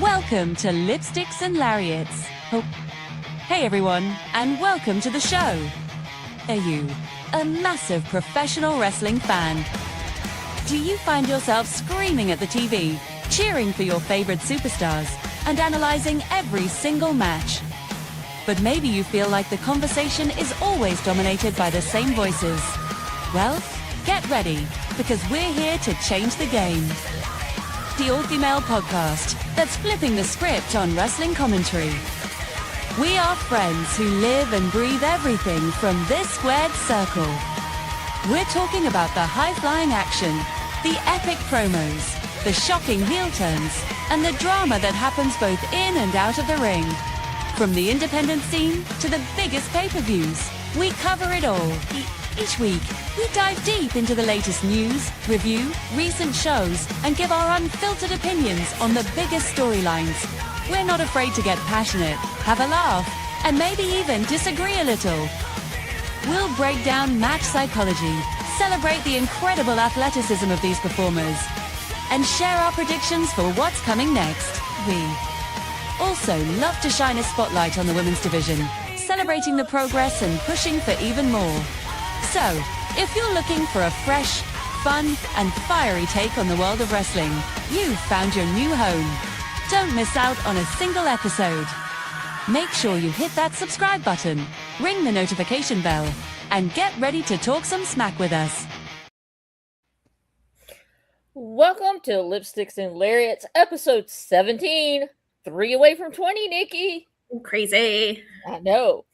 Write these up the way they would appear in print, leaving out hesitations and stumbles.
Welcome to Lipsticks and Lariats. Oh, hey everyone, and welcome to the show. Are you a massive professional wrestling fan? Do you find yourself screaming at the TV, cheering for your favorite superstars, and analyzing every single match? But maybe you feel like the conversation is always dominated by the same voices. Well, get ready, because we're here to change the game. The all-female podcast that's flipping the script on wrestling commentary. We are friends who live and breathe everything from this squared circle. We're talking about the high-flying action, the epic promos, the shocking heel turns, and the drama that happens both in and out of the ring. From the independent scene to the biggest pay-per-views, we cover it all. Each week, we dive deep into the latest news, review, recent shows, and give our unfiltered opinions on the biggest storylines. We're not afraid to get passionate, have a laugh, and maybe even disagree a little. We'll break down match psychology, celebrate the incredible athleticism of these performers, and share our predictions for what's coming next. We also love to shine a spotlight on the women's division, celebrating the progress and pushing for even more. So, if you're looking for a fresh, fun, and fiery take on the world of wrestling, you've found your new home. Don't miss out on a single episode. Make sure you hit that subscribe button, ring the notification bell, and get ready to talk some smack with us. Welcome to Lipsticks and Lariats, episode 17. 3 away from 20, Nikki. Crazy. I know.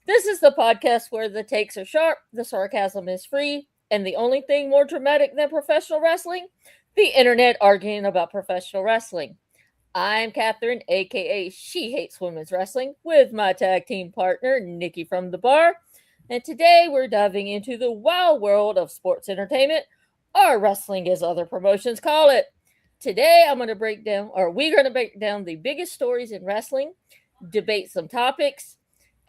This is the podcast where the takes are sharp, the sarcasm is free, and the only thing more dramatic than professional wrestling, the internet arguing about professional wrestling. I'm Catherine, aka She Hates Women's Wrestling, with my tag team partner, Nikki from the bar. And today we're diving into the wild world of sports entertainment, or wrestling as other promotions call it. Today we're going to break down the biggest stories in wrestling, debate some topics,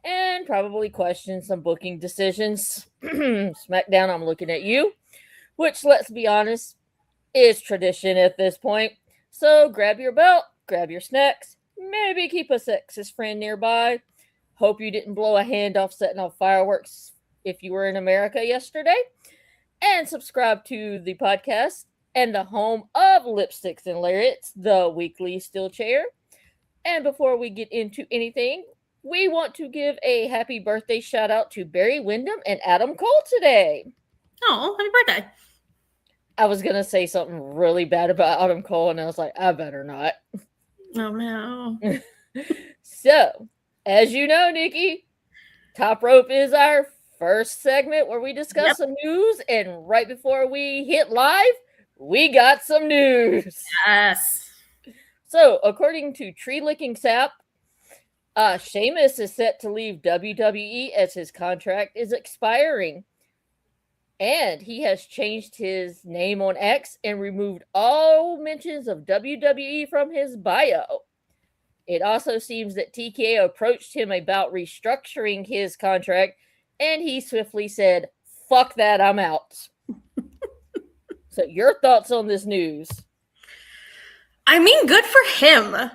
and probably question some booking decisions. SmackDown, I'm looking at you, which, let's be honest, is tradition at this point. So grab your belt, grab your snacks, maybe keep a sexist friend nearby. Hope you didn't blow a hand off setting off fireworks if you were in America yesterday. And subscribe to the podcast and the home of Lipsticks and Lariats, the weekly steel chair. And before we get into anything, we want to give a happy birthday shout out to Barry Windham and Adam Cole today. Oh, happy birthday. I was going to say something really bad about Adam Cole, and I was like, I better not. Oh, no. So, as you know, Nikki, Top Rope is our first segment where we discuss some news, and right before we hit live, we got some news. Yes. So, according to Tree Licking Sap, Sheamus is set to leave WWE as his contract is expiring. And he has changed his name on X and removed all mentions of WWE from his bio. It also seems that TKO approached him about restructuring his contract, and he swiftly said, "Fuck that, I'm out." So your thoughts on this news? I mean, good for him.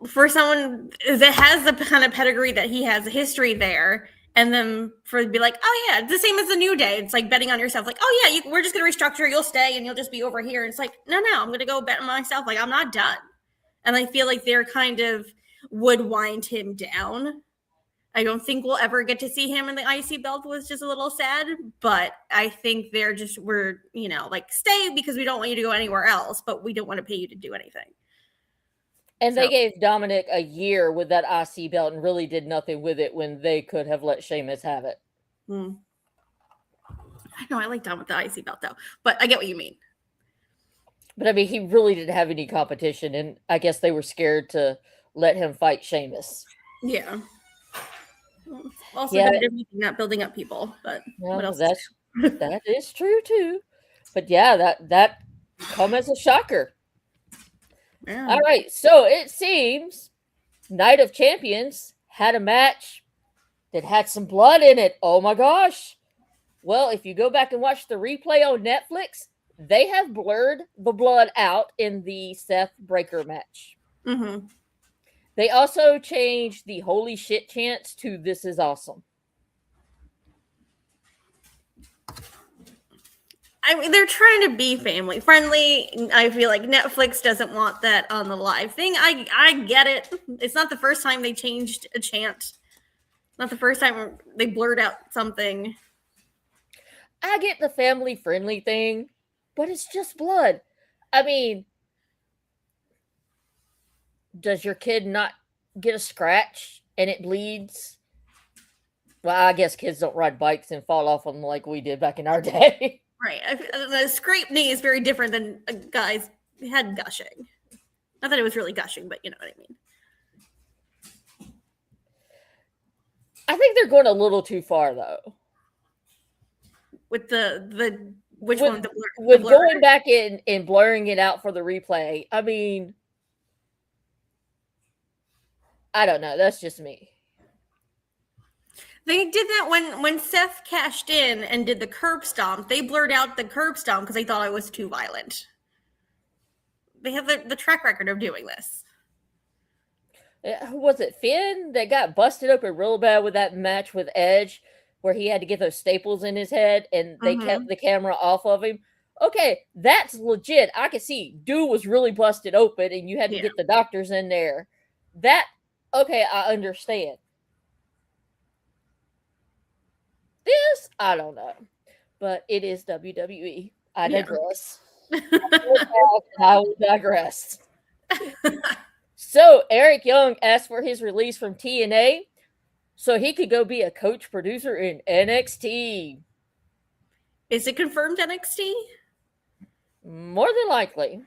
For someone that has the kind of pedigree that he has, a history there, and then for to be like, oh yeah, it's the same as the New Day. It's like betting on yourself. Like, oh yeah, we're just going to restructure. You'll stay and you'll just be over here. And it's like, no, I'm going to go bet on myself. Like, I'm not done. And I feel like they're kind of would wind him down. I don't think we'll ever get to see him in the IC belt, was just a little sad. But I think we're, like, stay because we don't want you to go anywhere else, but we don't want to pay you to do anything. And they gave Dominic a year with that IC belt and really did nothing with it when they could have let Sheamus have it. I know, I like Dom with the IC belt, though. But I get what you mean. But, I mean, he really didn't have any competition, and I guess they were scared to let him fight Sheamus. Yeah. Also, not building up people, but what else? That is true, too. But, yeah, that come as a shocker. Yeah. All right, so it seems Night of Champions had a match that had some blood in it. Oh my gosh. Well, if you go back and watch the replay on Netflix, they have blurred the blood out in the Seth Breaker match. Mm-hmm. They also changed the holy shit chants to "This is awesome." I mean, they're trying to be family friendly. I feel like Netflix doesn't want that on the live thing. I get it. It's not the first time they changed a chant. Not the first time they blurred out something. I get the family friendly thing, but it's just blood. I mean, does your kid not get a scratch and it bleeds? Well, I guess kids don't ride bikes and fall off them like we did back in our day. Right. The scraped knee is very different than a guy's head gushing. Not that it was really gushing, but you know what I mean. I think they're going a little too far, though. With the which with, one? The blur, with the blur. going back in and blurring it out for the replay. I mean, I don't know. That's just me. They did that when Seth cashed in and did the curb stomp. They blurred out the curb stomp because they thought it was too violent. They have the track record of doing this. Who was it? Finn that got busted open real bad with that match with Edge, where he had to get those staples in his head and they kept the camera off of him. Okay, that's legit. I could see dude was really busted open and you had to get the doctors in there. That, okay, I understand. This, I don't know. But it is WWE. I digress. I will digress. So, Eric Young asked for his release from TNA so he could go be a coach producer in NXT. Is it confirmed NXT? More than likely.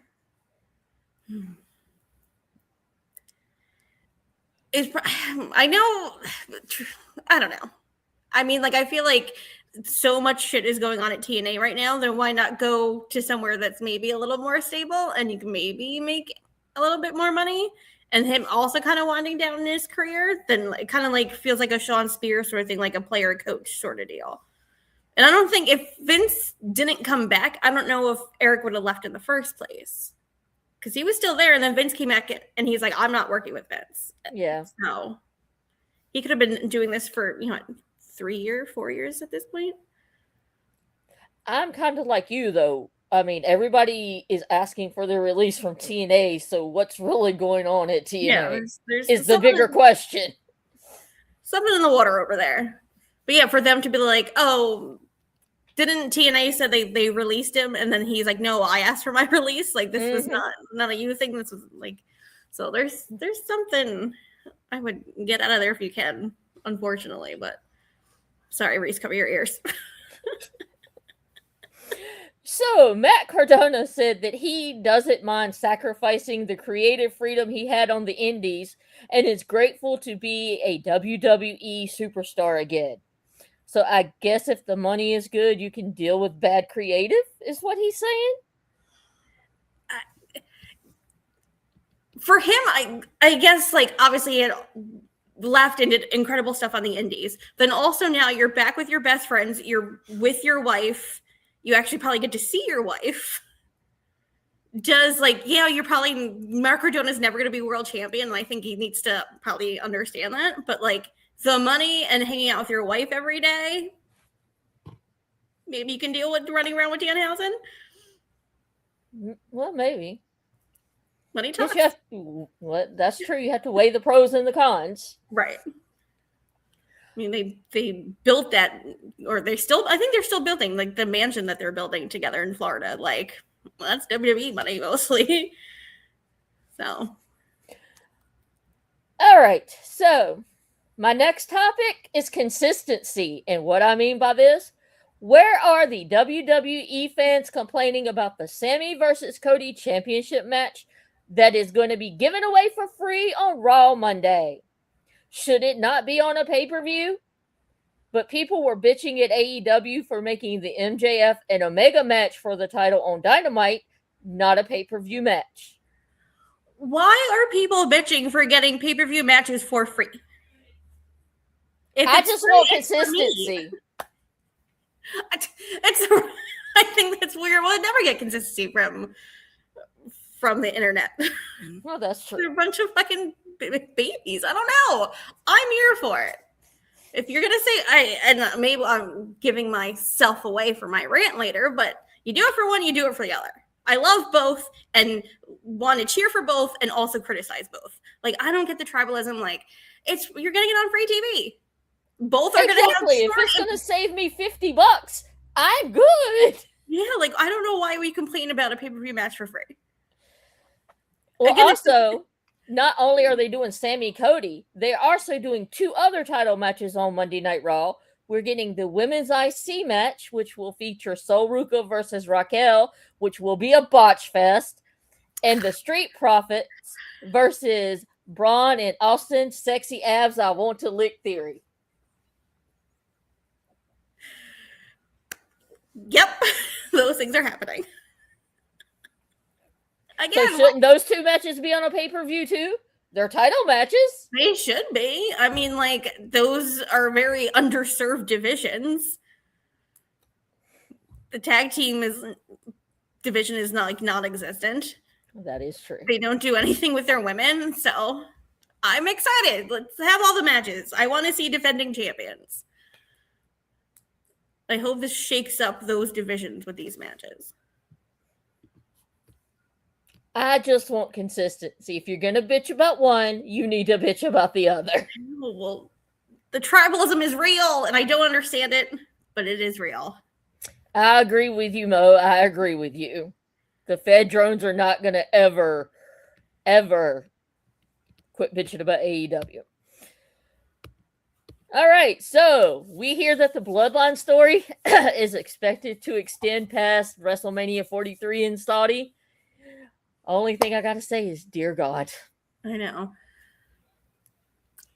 I don't know. I mean, like, I feel like so much shit is going on at TNA right now. Then why not go to somewhere that's maybe a little more stable and you can maybe make a little bit more money? And him also kind of winding down in his career, then it kind of like feels like a Sean Spears sort of thing, like a player coach sort of deal. And I don't think if Vince didn't come back, I don't know if Eric would have left in the first place. Because he was still there, and then Vince came back and he's like, I'm not working with Vince. Yeah. So he could have been doing this for, 4 years at this point. I'm kind of like you, though. I mean, everybody is asking for their release from TNA, so what's really going on at TNA? Yeah, there's is the bigger question. Something in the water over there. But yeah, for them to be like, oh, didn't TNA say they released him? And then he's like, no, I asked for my release. Like, this was not a you thing. This was like, so there's something I would get out of there if you can, unfortunately. But sorry, Reese, cover your ears. So, Matt Cardona said that he doesn't mind sacrificing the creative freedom he had on the indies and is grateful to be a WWE superstar again. So, I guess if the money is good, you can deal with bad creative, is what he's saying? For him, I guess, like, obviously it left and did incredible stuff on the indies. Then also now you're back with your best friends. You're with your wife. You actually probably get to see your wife. You're probably, Mark Cardona's never going to be world champion. And I think he needs to probably understand that. But like the money and hanging out with your wife every day, maybe you can deal with running around with Danhausen. Well, maybe. Money talks. That's true. You have to weigh the pros and the cons. Right. I mean, they built that, or I think they're still building, like, the mansion that they're building together in Florida. Like, well, that's WWE money mostly. So. All right. So, my next topic is consistency. And what I mean by this, where are the WWE fans complaining about the Sammy versus Cody championship match that is going to be given away for free on Raw Monday? Should it not be on a pay-per-view? But people were bitching at AEW for making the MJF and Omega match for the title on Dynamite not a pay-per-view match. Why are people bitching for getting pay-per-view matches for free? I just want consistency. I think that's weird. We'll never get consistency from the internet. Well, that's true. They're a bunch of fucking babies. I don't know. I'm here for it. If you're gonna say and maybe I'm giving myself away for my rant later, but you do it for one, you do it for the other. I love both and want to cheer for both and also criticize both. Like, I don't get the tribalism. Like, you're getting it on free TV. Both are Exactly. If it's gonna save me $50, I'm good. Yeah, like, I don't know why we complain about a pay-per-view match for free. Well, Again, also, not only are they doing Sammy Cody, they're also doing 2 other title matches on Monday Night Raw. We're getting the Women's IC match, which will feature Sol Ruca versus Raquel, which will be a botch fest, and the Street Profits versus Braun and Austin's Sexy Abs I Want to Lick Theory. Yep, those things are happening. Again, So shouldn't those 2 matches be on a pay-per-view too? They're title matches. they should be. I mean, like, those are very underserved divisions. The tag team division is not non-existent. That is true. They don't do anything with their women, so I'm excited. Let's have all the matches. I want to see defending champions. I hope this shakes up those divisions with these matches. I just want consistency. If you're going to bitch about one, you need to bitch about the other. Well, the tribalism is real, and I don't understand it, but it is real. I agree with you, Mo. I agree with you. The Fed drones are not going to ever quit bitching about AEW. All right, so we hear that the Bloodline story is expected to extend past WrestleMania 43 in Saudi. Only thing I got to say is, dear God. I know.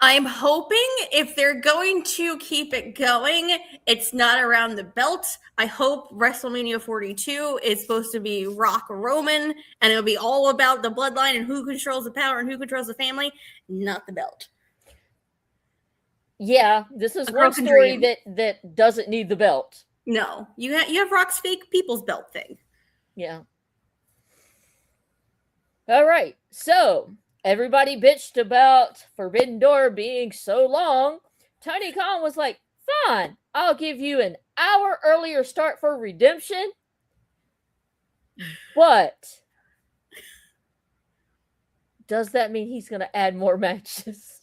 I'm hoping if they're going to keep it going, it's not around the belt. I hope WrestleMania 42 is supposed to be Rock Roman, and it'll be all about the bloodline and who controls the power and who controls the family, not the belt. Yeah, this is A one broken story dream. that doesn't need the belt. No, you have Rock's fake people's belt thing. Yeah. All right, so everybody bitched about Forbidden Door being so long. Tony Khan was like, fine, I'll give you an hour earlier start for Redemption. But does that mean he's going to add more matches?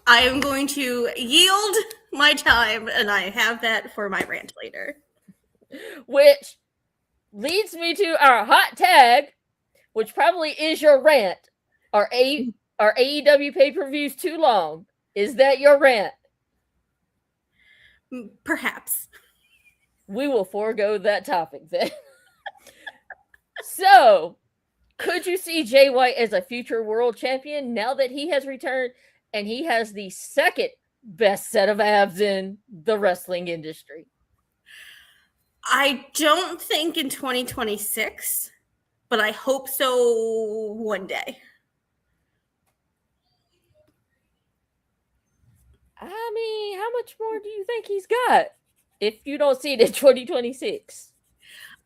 I am going to yield my time, and I have that for my rant later. Which leads me to our hot tag, which probably is your rant. Are AEW pay-per-views too long? Is that your rant? Perhaps. We will forego that topic then. So, could you see Jay White as a future world champion now that he has returned and he has the second best set of abs in the wrestling industry? I don't think in 2026, but I hope so one day. I mean, how much more do you think he's got if you don't see it in 2026?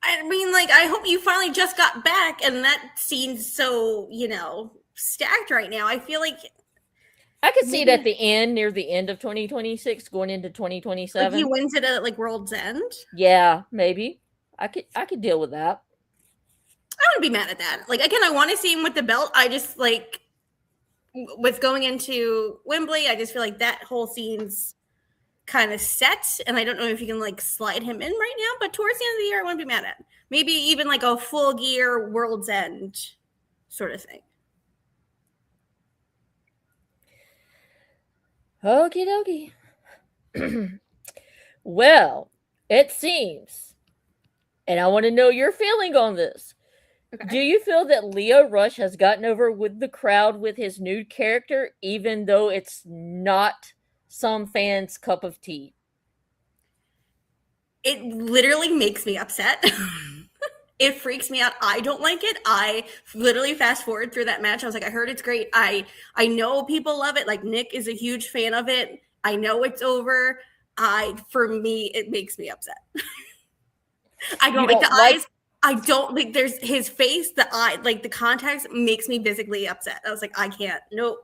I mean, like, I hope you finally just got back, and that seems so, stacked right now. I feel like I could see it at the end, near the end of 2026, going into 2027. like he wins it at like World's End. Yeah, maybe. I could deal with that. I wouldn't be mad at that. Like, again, I want to see him with the belt. I just like with going into Wembley, I just feel like that whole scene's kind of set, and I don't know if you can like slide him in right now, but towards the end of the year, I wouldn't be mad at it. Maybe even like a full gear World's End sort of thing. Okie dokie. Well, it seems, and I want to know your feeling on this. Okay. Do you feel that Leo Rush has gotten over with the crowd with his new character, even though it's not some fans' cup of tea? It literally makes me upset. It freaks me out. I don't like it. I literally fast forward through that match. I was like, I heard it's great. I know people love it. Like Nick is a huge fan of it. I know it's over. For me, it makes me upset. I don't like the eyes. I don't like there's his face, the eye, like the context makes me physically upset. I was like, I can't. No,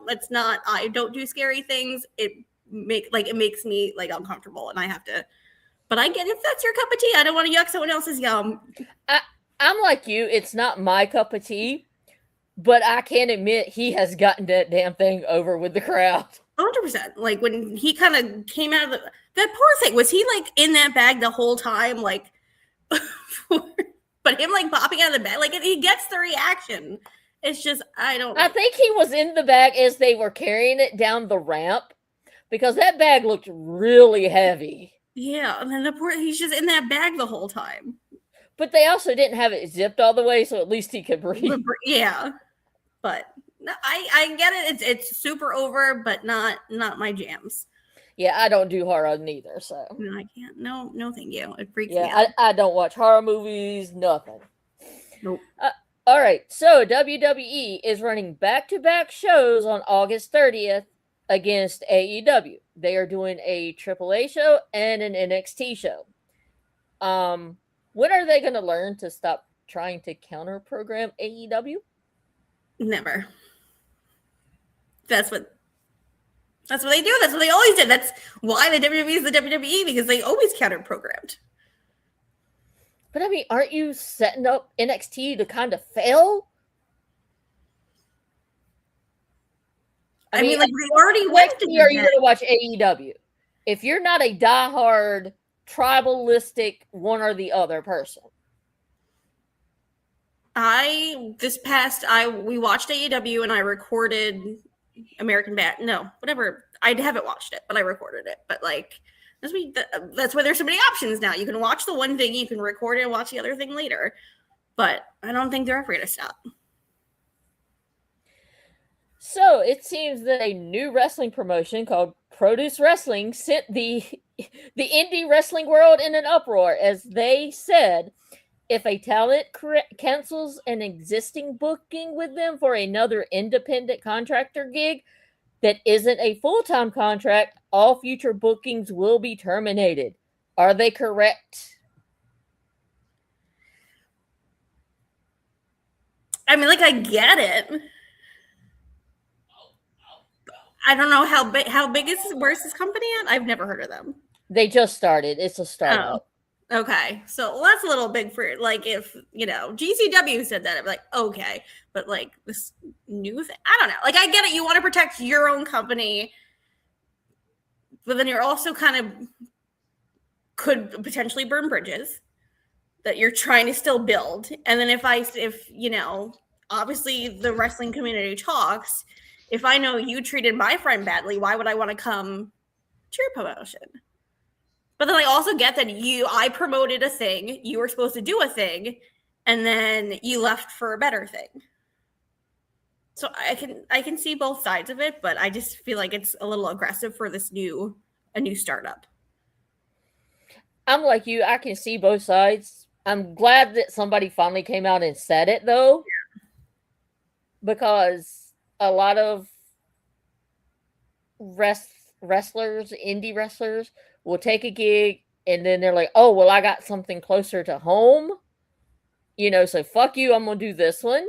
let's not. I don't do scary things. It makes me like uncomfortable and I have to. But I get if that's your cup of tea. I don't want to yuck someone else's yum. I'm like you, it's not my cup of tea, but I can admit he has gotten that damn thing over with the crowd. 100%. Like when he kind of came out of that poor thing, was he like in that bag the whole time? Like but him like popping out of the bag, like he gets the reaction. It's just I think he was in the bag as they were carrying it down the ramp because that bag looked really heavy. Yeah, and then he's just in that bag the whole time. But they also didn't have it zipped all the way, so at least he could breathe. Yeah, but no, I get it. It's super over, but not my jams. Yeah, I don't do horror neither, so no, I can't. No, thank you. It freaks me out. Yeah, I don't watch horror movies. Nothing. Nope. All right, so WWE is running back-to-back shows on August 30th against AEW. They are doing a AAA show and an NXT show. When are they going to learn to stop trying to counter-program AEW? Never. That's what they do. That's what they always did. That's why the WWE is the WWE, because they always counter-programmed. But I mean, aren't you setting up NXT to kind of fail? I mean, like they already went to. Are you going to watch AEW? If you're not a diehard tribalistic one or the other person. We watched AEW and I recorded American Bat. No, whatever. I haven't watched it, but I recorded it. But like. That's why there's so many options now. You can watch the one thing, you can record it and watch the other thing later. But I don't think they're ever going to stop. So it seems that a new wrestling promotion called Produce Wrestling sent the indie wrestling world in an uproar as they said if a talent cancels an existing booking with them for another independent contractor gig that isn't a full-time contract, all future bookings will be terminated. Are they correct? I mean, like, I get it. I don't know how big is where's this company at? I've never heard of them. They just started. It's a startup. Oh, okay. So that's a little big for like if GCW said that, I'd be like, okay. But like this new thing, I don't know. Like I get it, you want to protect your own company, but then you're also kind of could potentially burn bridges that you're trying to still build. And then if obviously the wrestling community talks, if I know you treated my friend badly, why would I want to come to your promotion? But then I also get that I promoted a thing, you were supposed to do a thing, and then you left for a better thing. So I can see both sides of it, but I just feel like it's a little aggressive for a new startup. I'm like you, I can see both sides. I'm glad that somebody finally came out and said it though. Yeah. Because a lot of wrestlers, indie wrestlers, will take a gig and then they're like, oh, well, I got something closer to home. So fuck you, I'm going to do this one.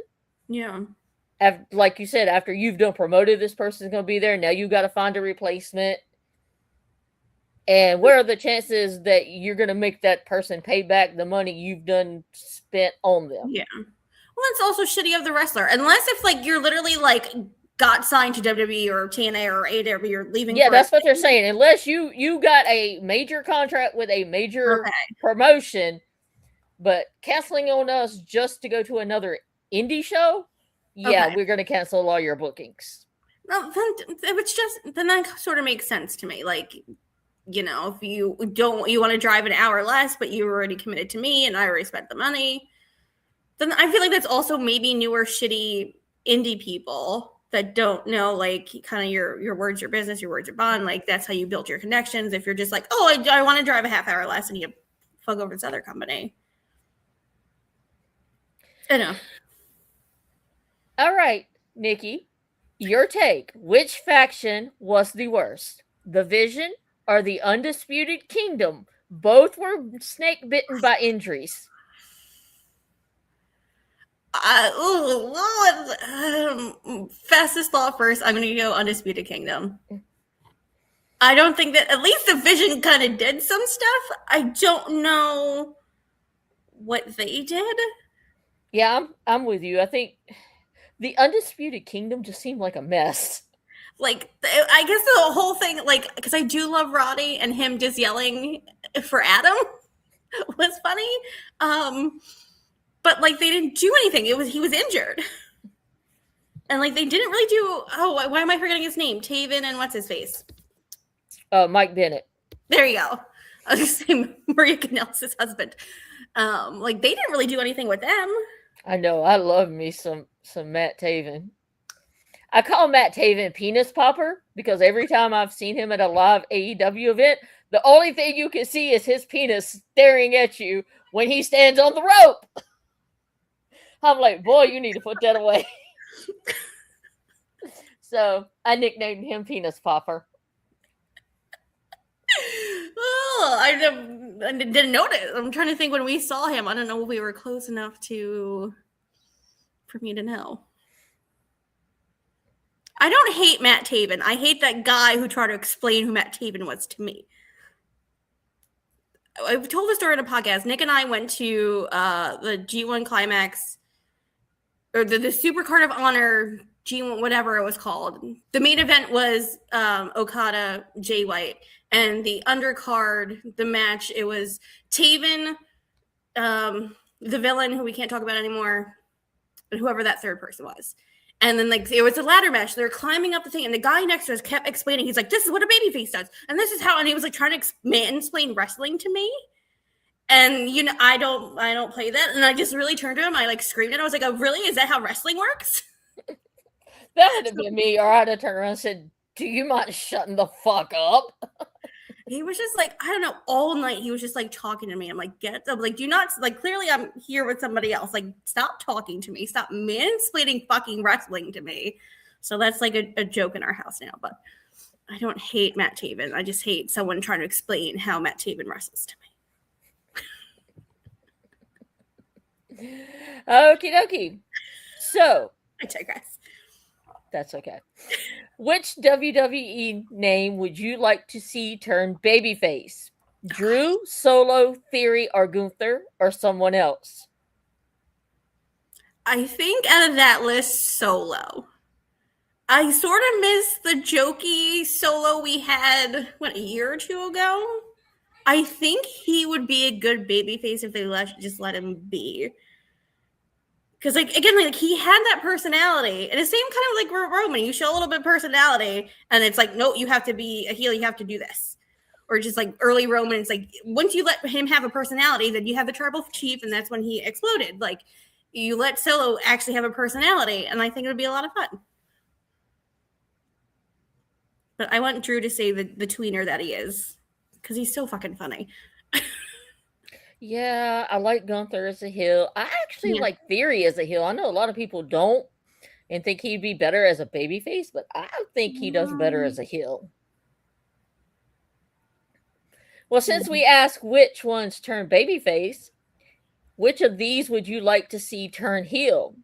Yeah. Like you said, after you've done promoted, this person's going to be there. Now you got to find a replacement. And what are the chances that you're going to make that person pay back the money you've done spent on them? Yeah. Well, it's also shitty of the wrestler. Unless if like you're literally like got signed to WWE or TNA or AEW, you're leaving. Yeah, that's what they're saying. Unless you got a major contract with a major promotion, but canceling on us just to go to another indie show, yeah, we're going to cancel all your bookings. No, then that sort of makes sense to me. Like, if you want to drive an hour less, but you were already committed to me and I already spent the money, then I feel like that's also maybe newer shitty indie people that don't know, like, kind of your words, your business, your words, your bond. Like, that's how you build your connections. If you're just like, oh, I want to drive a half hour less and you fuck over this other company. I know. All right, Nikki, your take. Which faction was the worst? The Vision or the Undisputed Kingdom? Both were snake bitten by injuries. Fastest thought first. I'm going to go Undisputed Kingdom. I don't think that, at least the Vision kind of did some stuff. I don't know what they did. Yeah, I'm with you. I think the Undisputed Kingdom just seemed like a mess. Like, I guess the whole thing, like, because I do love Roddy, and him just yelling for Adam was funny. But like, they didn't do anything. He was injured, and like, they didn't really do. Oh, why am I forgetting his name? Taven and what's his face? Mike Bennett. There you go. I was just saying Maria Kanellis' husband. Like, they didn't really do anything with them. I know. I love me some Matt Taven. I call Matt Taven Penis Popper because every time I've seen him at a live AEW event, the only thing you can see is his penis staring at you when he stands on the rope. I'm like, boy, you need to put that away. So I nicknamed him Penis Popper. Oh, I didn't notice. I'm trying to think when we saw him. I don't know if we were close enough for me to know. I don't hate Matt Taven. I hate that guy who tried to explain who Matt Taven was to me. I've told the story in a podcast. Nick and I went to the G1 Climax, or the Supercard of Honor G1, whatever it was called. The main event was Okada, Jay White, and the undercard, the match, it was Taven, the villain who we can't talk about anymore, and whoever that third person was. And then, like, it was a ladder match. They were climbing up the thing, and the guy next to us kept explaining. He's like, "This is what a babyface does, and this is how." And he was like trying to mansplain wrestling to me. And you know, I don't play that. And I just really turned to him. I like screamed, and I was like, "Oh, really? Is that how wrestling works?" That would have been me, or I'd have turned around and said, "Do you mind shutting the fuck up?" He was just like, I don't know, all night he was just like talking to me. I'm like, I'm like, do not, like, clearly I'm here with somebody else. Like, stop talking to me. Stop mansplaining fucking wrestling to me. So that's like a joke in our house now. But I don't hate Matt Taven. I just hate someone trying to explain how Matt Taven wrestles to me. Okie dokie. So I digress. That's okay. Which WWE name would you like to see turn babyface? Drew, Solo, Theory, or Gunther, or someone else? I think out of that list, Solo. I sort of miss the jokey Solo we had, a year or two ago? I think he would be a good babyface if they just let him be. Because, like, again, like, he had that personality. And the same kind of like Roman. You show a little bit of personality, and it's like, no, you have to be a heel. You have to do this. Or just like early Roman, it's like, once you let him have a personality, then you have the tribal chief, and that's when he exploded. Like, you let Solo actually have a personality, and I think it would be a lot of fun. But I want Drew to say the tweener that he is, because he's so fucking funny. Yeah, I like Gunther as a heel. I actually like Theory as a heel. I know a lot of people don't and think he'd be better as a babyface, but I think he does better as a heel. Well, since we asked which ones turn babyface, which of these would you like to see turn heel?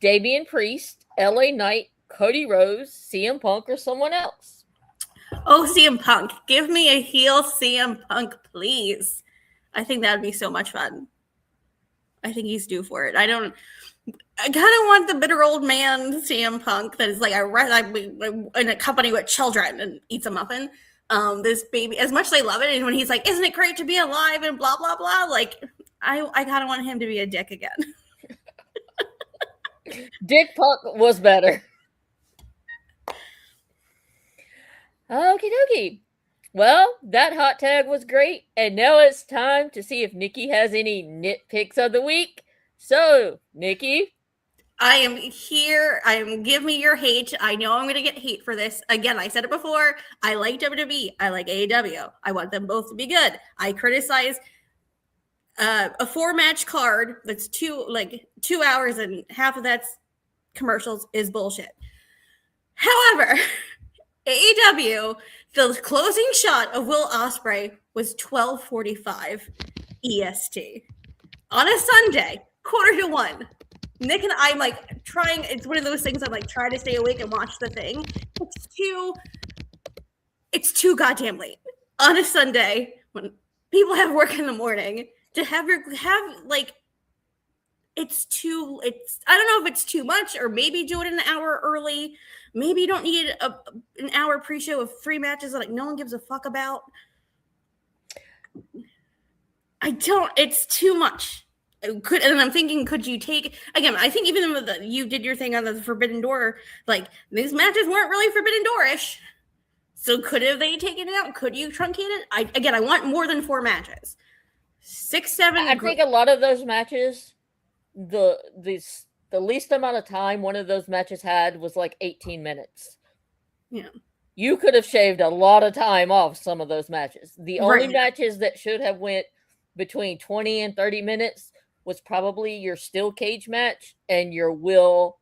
Damian Priest, LA Knight, Cody Rhodes, CM Punk, or someone else? Oh, CM Punk. Give me a heel CM Punk, please. I think that would be so much fun. I think he's due for it. I kind of want the bitter old man CM Punk that is like, I'm in a company with children and eats a muffin. This baby, as much as I love it, and when he's like, isn't it great to be alive and blah, blah, blah, like, I kind of want him to be a dick again. Dick Punk was better. Okie dokie. Well, that hot tag was great, and now it's time to see if Nikki has any nitpicks of the week. So, Nikki, I am here. Give me your hate. I know I'm going to get hate for this. Again, I said it before. I like WWE. I like AEW. I want them both to be good. I criticize a 4-match card that's 2 hours and half of that's commercials is bullshit. However, AEW, the closing shot of Will Ospreay was 12:45 EST on a Sunday, 1:45. Nick and I'm like trying. It's one of those things I'm like trying to stay awake and watch the thing. It's too goddamn late on a Sunday when people have work in the morning to have like. I don't know if it's too much, or maybe do it an hour early. Maybe you don't need an hour pre-show of 3 matches that like no one gives a fuck about. It's too much. And I'm thinking, could you take, again, I think even though you did your thing on the Forbidden Door, like these matches weren't really Forbidden Door-ish. So could have they taken it out? Could you truncate it? I want more than 4 matches. 6, 7. I think a lot of those matches, the least amount of time one of those matches had was like 18 minutes. Yeah. You could have shaved a lot of time off some of those matches. The only matches that should have went between 20 and 30 minutes was probably your steel cage match and your Will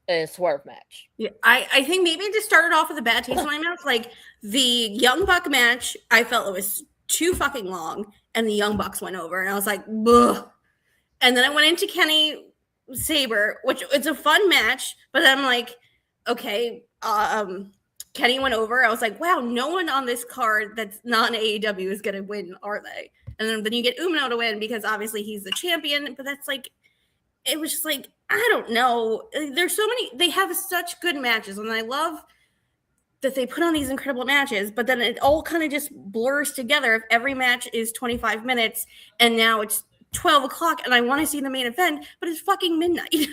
and Swerve match. Yeah, I think maybe just started off with a bad taste in my mouth. Like the Young Buck match, I felt it was too fucking long, and the Young Bucks went over, and I was like, ugh. And then I went into Kenny Saber, which it's a fun match, but I'm like, okay, Kenny went over. I was like, wow, no one on this card that's not an AEW is going to win, are they? And then you get Umino to win because obviously he's the champion, but that's like, it was just like, I don't know. There's so many, they have such good matches, and I love that they put on these incredible matches, but then it all kind of just blurs together if every match is 25 minutes and now it's 12 o'clock and I want to see the main event, but it's fucking midnight.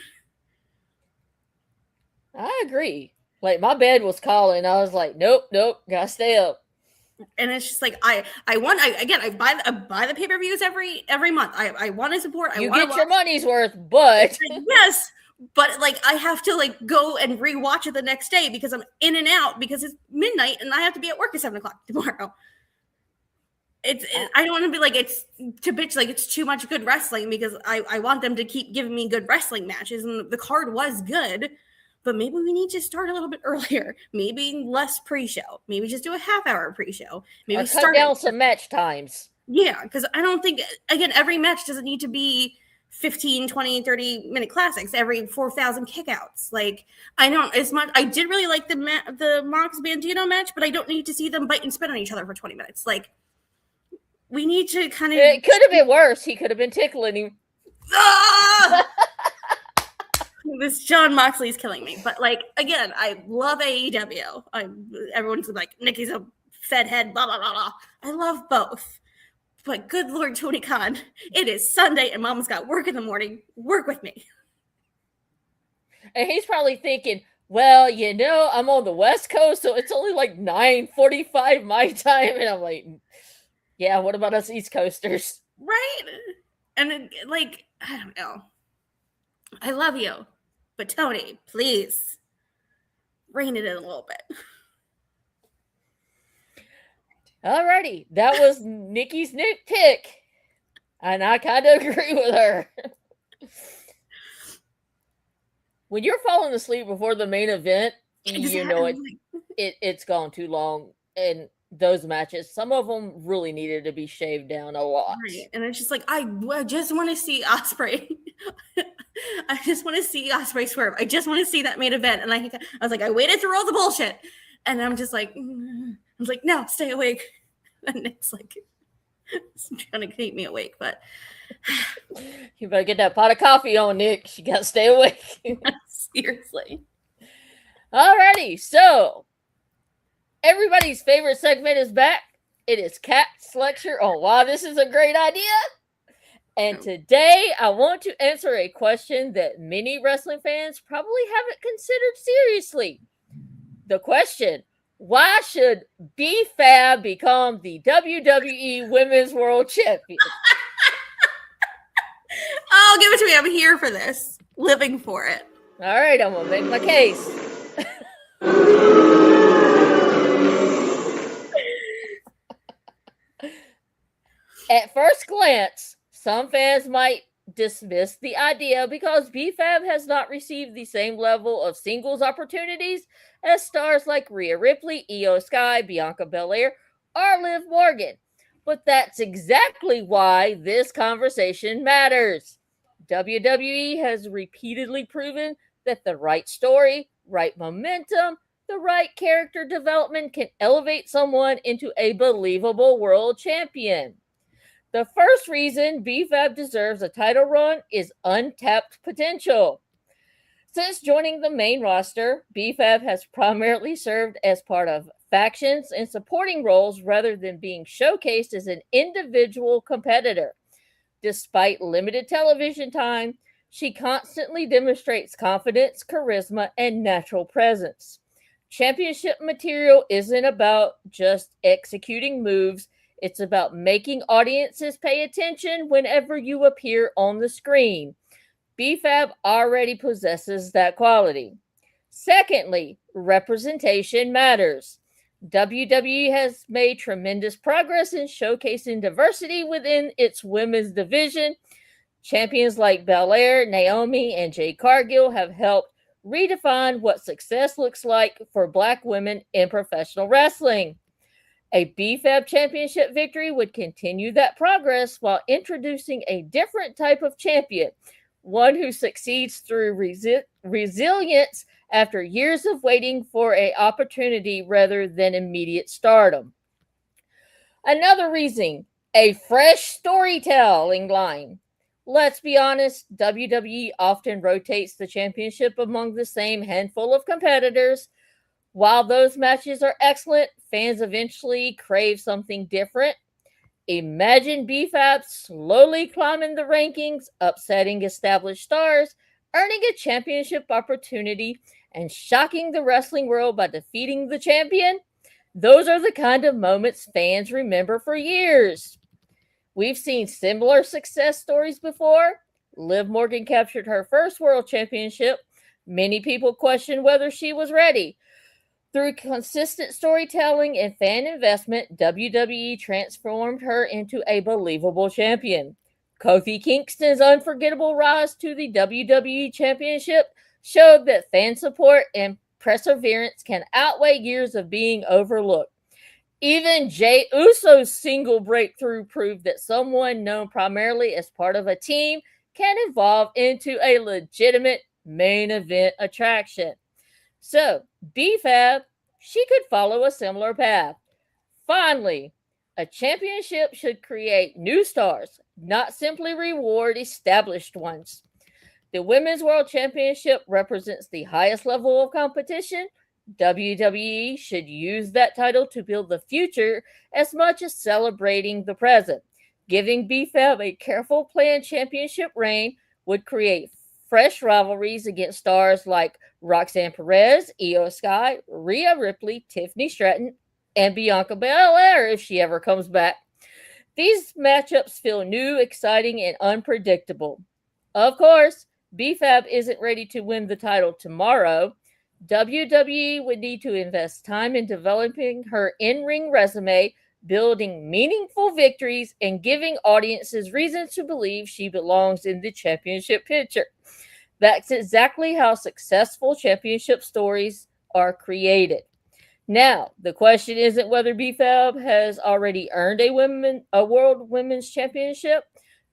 I agree. Like my bed was calling. I was like, nope, gotta stay up. And it's just like I buy the pay-per-views every month. I want to support. You get your money's worth, but yes, but like I have to like go and rewatch it the next day because I'm in and out because it's midnight and I have to be at work at 7 o'clock tomorrow. I don't want to be like it's to bitch like it's too much good wrestling because I want them to keep giving me good wrestling matches, and the card was good, but maybe we need to start a little bit earlier. Maybe less pre-show. Maybe just do a half-hour pre-show. Maybe cut down some match times. Yeah, because I don't think, again, every match doesn't need to be 15, 20, 30-minute classics, every 4,000 kickouts. Like, I don't, as much, I did really like the Mox Bandito match, but I don't need to see them bite and spit on each other for 20 minutes. Like, we need to kind of... It could have been worse. He could have been tickling him. Ah! This John Moxley's killing me. But, like, again, I love AEW. Everyone's like, Nikki's a fed head, blah, blah, blah, blah. I love both. But good Lord, Tony Khan, it is Sunday and Mama's got work in the morning. Work with me. And he's probably thinking, well, you know, I'm on the West Coast, so it's only like 9:45 my time. And I'm like, yeah, what about us East Coasters? Right? And like, I don't know. I love you. But Tony, please rein it in a little bit. Alrighty, that was Nikki's nitpick, and I kind of agree with her. When you're falling asleep before the main event, you know it's gone too long, and those matches, some of them really needed to be shaved down a lot. Right. And it's just like, I just want to see Ospreay. I just want to see Ospreay swerve. I just want to see that main event. And I was like, I waited through all the bullshit, and I'm just like, I was like, no, stay awake. And it's like, it's trying to keep me awake, but you better get that pot of coffee on, Nick. You gotta stay awake. Seriously. Alrighty, so everybody's favorite segment is back. It is Kat's lecture on why this is a great idea. And today I want to answer a question that many wrestling fans probably haven't considered seriously. The question: why should B-Fab become the WWE Women's World Champion? Oh, give it to me. I'm here for this. Living for it. All right, I'm going to make my case. At first glance, some fans might dismiss the idea because B-Fab has not received the same level of singles opportunities as stars like Rhea Ripley, Io Sky, Bianca Belair, or Liv Morgan. But that's exactly why this conversation matters. WWE has repeatedly proven that the right story, right momentum, the right character development can elevate someone into a believable world champion. The first reason BFAB deserves a title run is untapped potential. Since joining the main roster, BFAB has primarily served as part of factions and supporting roles rather than being showcased as an individual competitor. Despite limited television time, she constantly demonstrates confidence, charisma, and natural presence. Championship material isn't about just executing moves, it's about making audiences pay attention whenever you appear on the screen. BFAB already possesses that quality. Secondly, representation matters. WWE has made tremendous progress in showcasing diversity within its women's division. Champions like Belair, Naomi, and Jade Cargill have helped redefine what success looks like for Black women in professional wrestling. A BFAB championship victory would continue that progress while introducing a different type of champion, one who succeeds through resilience after years of waiting for an opportunity rather than immediate stardom. Another reason, a fresh storytelling line. Let's be honest, WWE often rotates the championship among the same handful of competitors. While those matches are excellent, fans eventually crave something different. Imagine BFAB slowly climbing the rankings, upsetting established stars, earning a championship opportunity, and shocking the wrestling world by defeating the champion. Those are the kind of moments fans remember for years. We've seen similar success stories before. Liv Morgan captured her first world championship. Many people questioned whether she was ready. Through consistent storytelling and fan investment, WWE transformed her into a believable champion. Kofi Kingston's unforgettable rise to the WWE Championship showed that fan support and perseverance can outweigh years of being overlooked. Even Jey Uso's single breakthrough proved that someone known primarily as part of a team can evolve into a legitimate main event attraction. So, BFAB, she could follow a similar path. Finally, a championship should create new stars, not simply reward established ones. The Women's World Championship represents the highest level of competition. WWE should use that title to build the future as much as celebrating the present. Giving BFAB a careful planned championship reign would create fresh rivalries against stars like Roxanne Perez, Io Sky, Rhea Ripley, Tiffany Stratton, and Bianca Belair if she ever comes back. These matchups feel new, exciting, and unpredictable. Of course, BFAB isn't ready to win the title tomorrow. WWE would need to invest time in developing her in-ring resume, building meaningful victories, and giving audiences reasons to believe she belongs in the championship picture. That's exactly how successful championship stories are created. Now, the question isn't whether BFAB has already earned a World Women's Championship.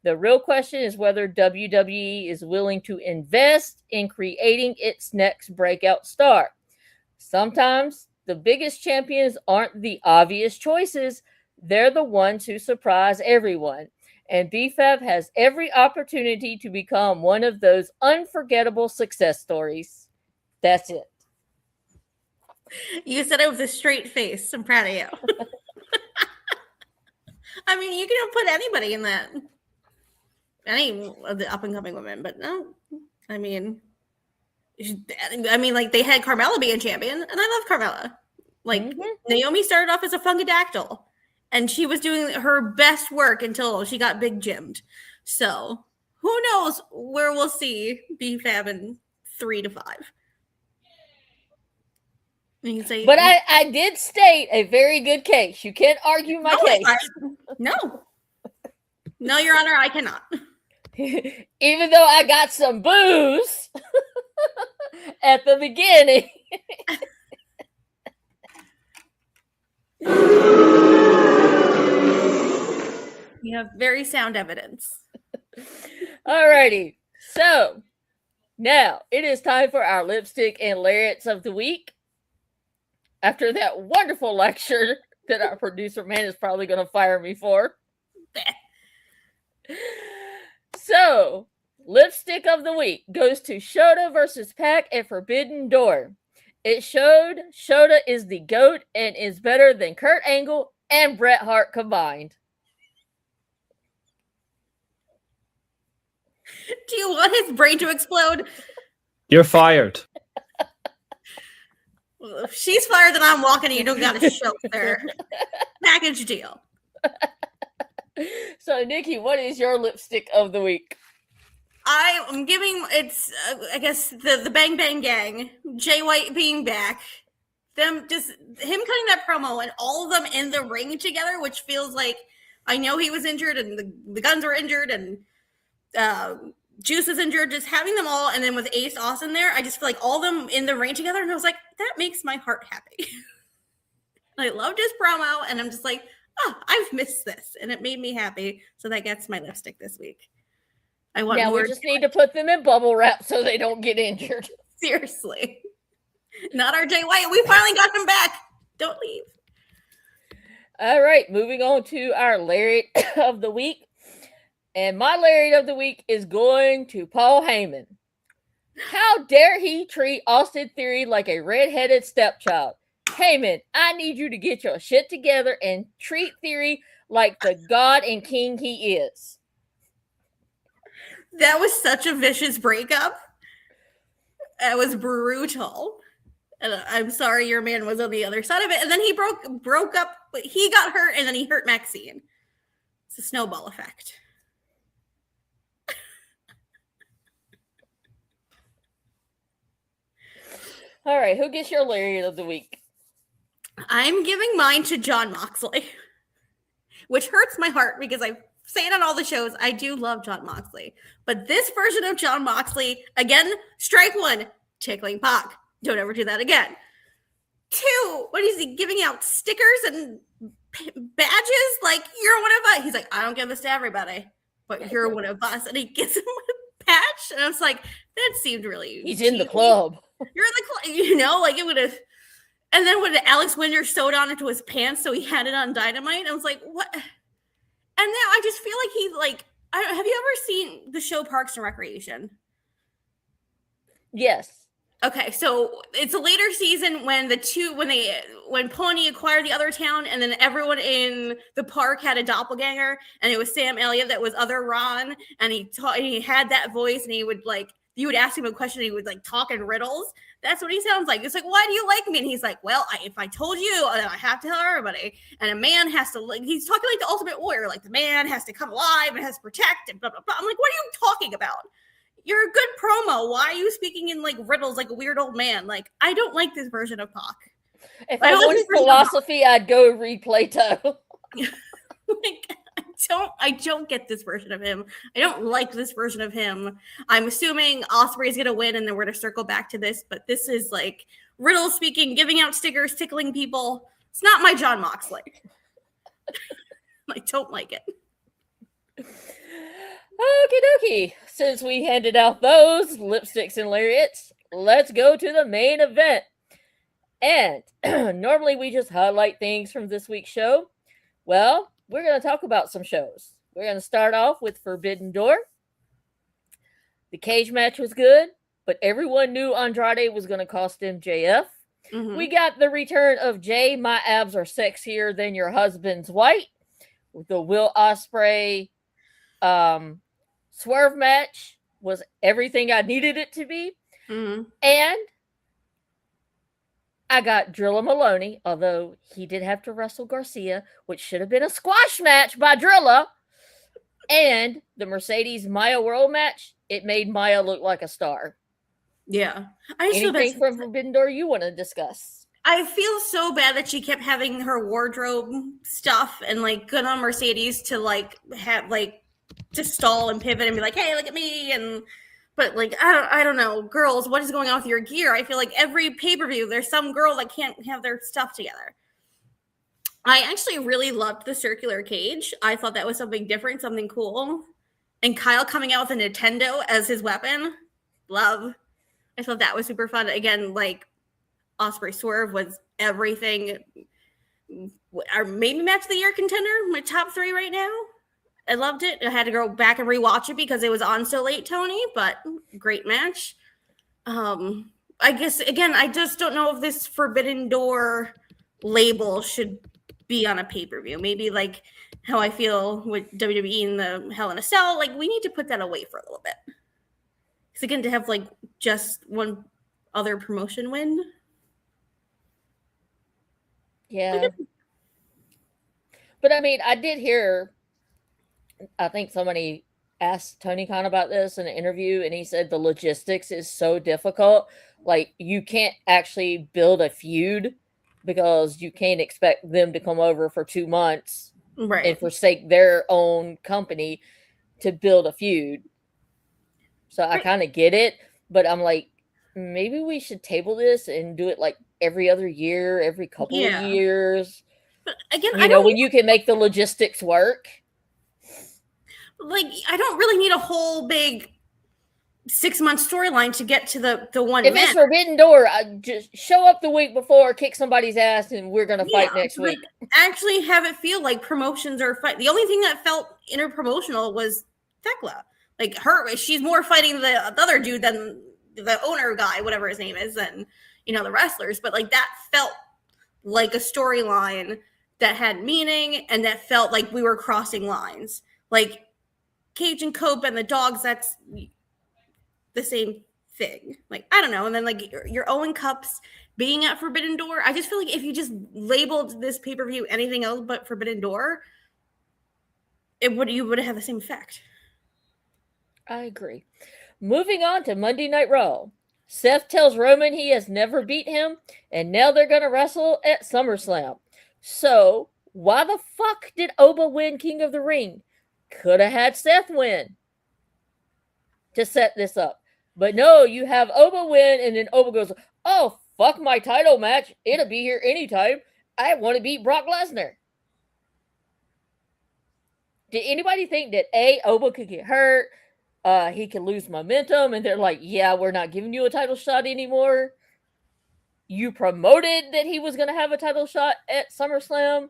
The real question is whether WWE is willing to invest in creating its next breakout star. Sometimes the biggest champions aren't the obvious choices. They're the ones who surprise everyone. And BFAB has every opportunity to become one of those unforgettable success stories. That's it. You said it with a straight face. I'm proud of you. I mean, you can put anybody in that. Any of the up and coming women, but no. I mean, like they had Carmella be a champion, and I love Carmella. Like Naomi started off as a Funkadactyl, and she was doing her best work until she got big gymmed. So who knows where we'll see BFAB in 3 to 5. Say, but I did state a very good case. You can't argue my case. No, Your Honor, I cannot. Even though I got some booze at the beginning. You have very sound evidence. Alrighty. So, now it is time for our lipstick and lariats of the week. After that wonderful lecture that our producer man is probably going to fire me for. So, lipstick of the week goes to Shota versus Pac at Forbidden Door. It showed Shota is the GOAT and is better than Kurt Angle and Bret Hart combined. Do you want his brain to explode? You're fired. Well, if she's fired, then I'm walking and you don't got a show there. Package deal. So, Nikki, what is your lipstick of the week? I am giving it's I guess the Bang Bang Gang, Jay White being back, him cutting that promo and all of them in the ring together, which feels like I know he was injured and the Guns were injured and Juice is injured. Just having them all and then with Ace Austin there, I just feel like all of them in the ring together, and I was like, that makes my heart happy. I loved his promo, and I'm just like, oh, I've missed this, and it made me happy. So that gets my lipstick this week. I want more. We just need to put them in bubble wrap so they don't get injured. Seriously. Not our Jay White. We finally got him back. Don't leave. All right, moving on to our lariat of the week. And my lariat of the week is going to Paul Heyman. How dare he treat Austin Theory like a redheaded stepchild? Heyman, I need you to get your shit together and treat Theory like the god and king he is. That was such a vicious breakup. It was brutal. And I'm sorry your man was on the other side of it. And then he broke up. He got hurt and then he hurt Maxine. It's a snowball effect. All right, who gets your lariat of the week? I'm giving mine to Jon Moxley, which hurts my heart because I say it on all the shows. I do love Jon Moxley. But this version of Jon Moxley, again, strike one, tickling Pac. Don't ever do that again. 2, what is he giving out stickers and badges? Like, you're one of us. He's like, I don't give this to everybody, but you're one of us. And he gives him a patch. And I was like, that seemed really He's in the club. You're in the club, like it would have. And then when Alex Winter sewed on into his pants, so he had it on Dynamite. I was like, what? And now I just feel like he's like, have you ever seen the show Parks and Recreation? Yes. Okay, so it's a later season when when Pony acquired the other town, and then everyone in the park had a doppelganger, and it was Sam Elliott that was other Ron, and he had that voice, and he would like, you would ask him a question, he would like talk in riddles. That's what he sounds like. It's like, why do you like me? And he's like, well, if I told you, then I have to tell everybody. And a man has to, like, he's talking like the Ultimate Warrior, like the man has to come alive and has to protect and blah, blah, blah. I'm like, what are you talking about? You're a good promo. Why are you speaking in like riddles like a weird old man? Like, I don't like this version of Pac. If I wanted philosophy, I'd go read Plato. Like, I don't get this version of him. I don't like this version of him. I'm assuming Ospreay's gonna win, and then we're gonna circle back to this. But this is like riddle speaking, giving out stickers, tickling people. It's not my Jon Moxley. I don't like it. Okie dokie. Since we handed out those lipsticks and lariats, let's go to the main event. And normally we just highlight things from this week's show. Well, we're going to talk about some shows. We're going to start off with Forbidden Door. The cage match was good, but everyone knew Andrade was going to cost MJF. Mm-hmm. We got the return of Jay, my abs are sexier than your husband's white. With the Will Ospreay swerve match was everything I needed it to be. Mm-hmm. And I got Drilla Maloney, although he did have to wrestle Garcia, which should have been a squash match by Drilla. And the Mercedes Maya World match, it made Maya look like a star. Yeah. Anything from Forbidden Door you want to discuss? I feel so bad that she kept having her wardrobe stuff and like good on Mercedes to like have like to stall and pivot and be like, hey, look at me. But like, I don't know, girls, what is going on with your gear? I feel like every pay-per-view, there's some girl that can't have their stuff together. I actually really loved the circular cage. I thought that was something different, something cool. And Kyle coming out with a Nintendo as his weapon. Love. I thought that was super fun. Again, like Osprey Swerve was everything. Our maybe match of the year contender, my top 3 right now. I loved it. I had to go back and rewatch it because it was on so late, Tony, but great match. I guess, again, I just don't know if this Forbidden Door label should be on a pay-per-view. Maybe like how I feel with WWE and the Hell in a Cell, like we need to put that away for a little bit. Because again, to have like just one other promotion win. Yeah. But I mean, I did hear, I think somebody asked Tony Khan about this in an interview, and he said the logistics is so difficult. Like, you can't actually build a feud because you can't expect them to come over for 2 months and forsake their own company to build a feud. So I kind of get it, but I'm like, maybe we should table this and do it like every other year, every couple of years. But again, when you can make the logistics work. Like, I don't really need a whole big 6-month storyline to get to the one. If it's Forbidden Door, I just show up the week before, kick somebody's ass, and we're gonna fight next week. Actually, have it feel like promotions are fight. The only thing that felt interpromotional was Thekla. Like she's more fighting the other dude than the owner guy, whatever his name is, than the wrestlers. But like that felt like a storyline that had meaning and that felt like we were crossing lines. Like Cage and Cope and the dogs, that's the same thing. Like, I don't know. And then like your Owen Cups being at Forbidden Door, I just feel like if you just labeled this pay-per-view anything else but Forbidden Door, you would have had the same effect. I agree. Moving on to Monday Night Raw. Seth tells Roman he has never beat him, and now they're going to wrestle at SummerSlam. So, why the fuck did Oba win King of the Ring? Could have had Seth win to set this up. But no, you have Oba win, and then Oba goes, oh, fuck my title match. It'll be here anytime. I want to beat Brock Lesnar. Did anybody think that, Oba could get hurt? He can lose momentum, and they're like, yeah, we're not giving you a title shot anymore. You promoted that he was going to have a title shot at SummerSlam,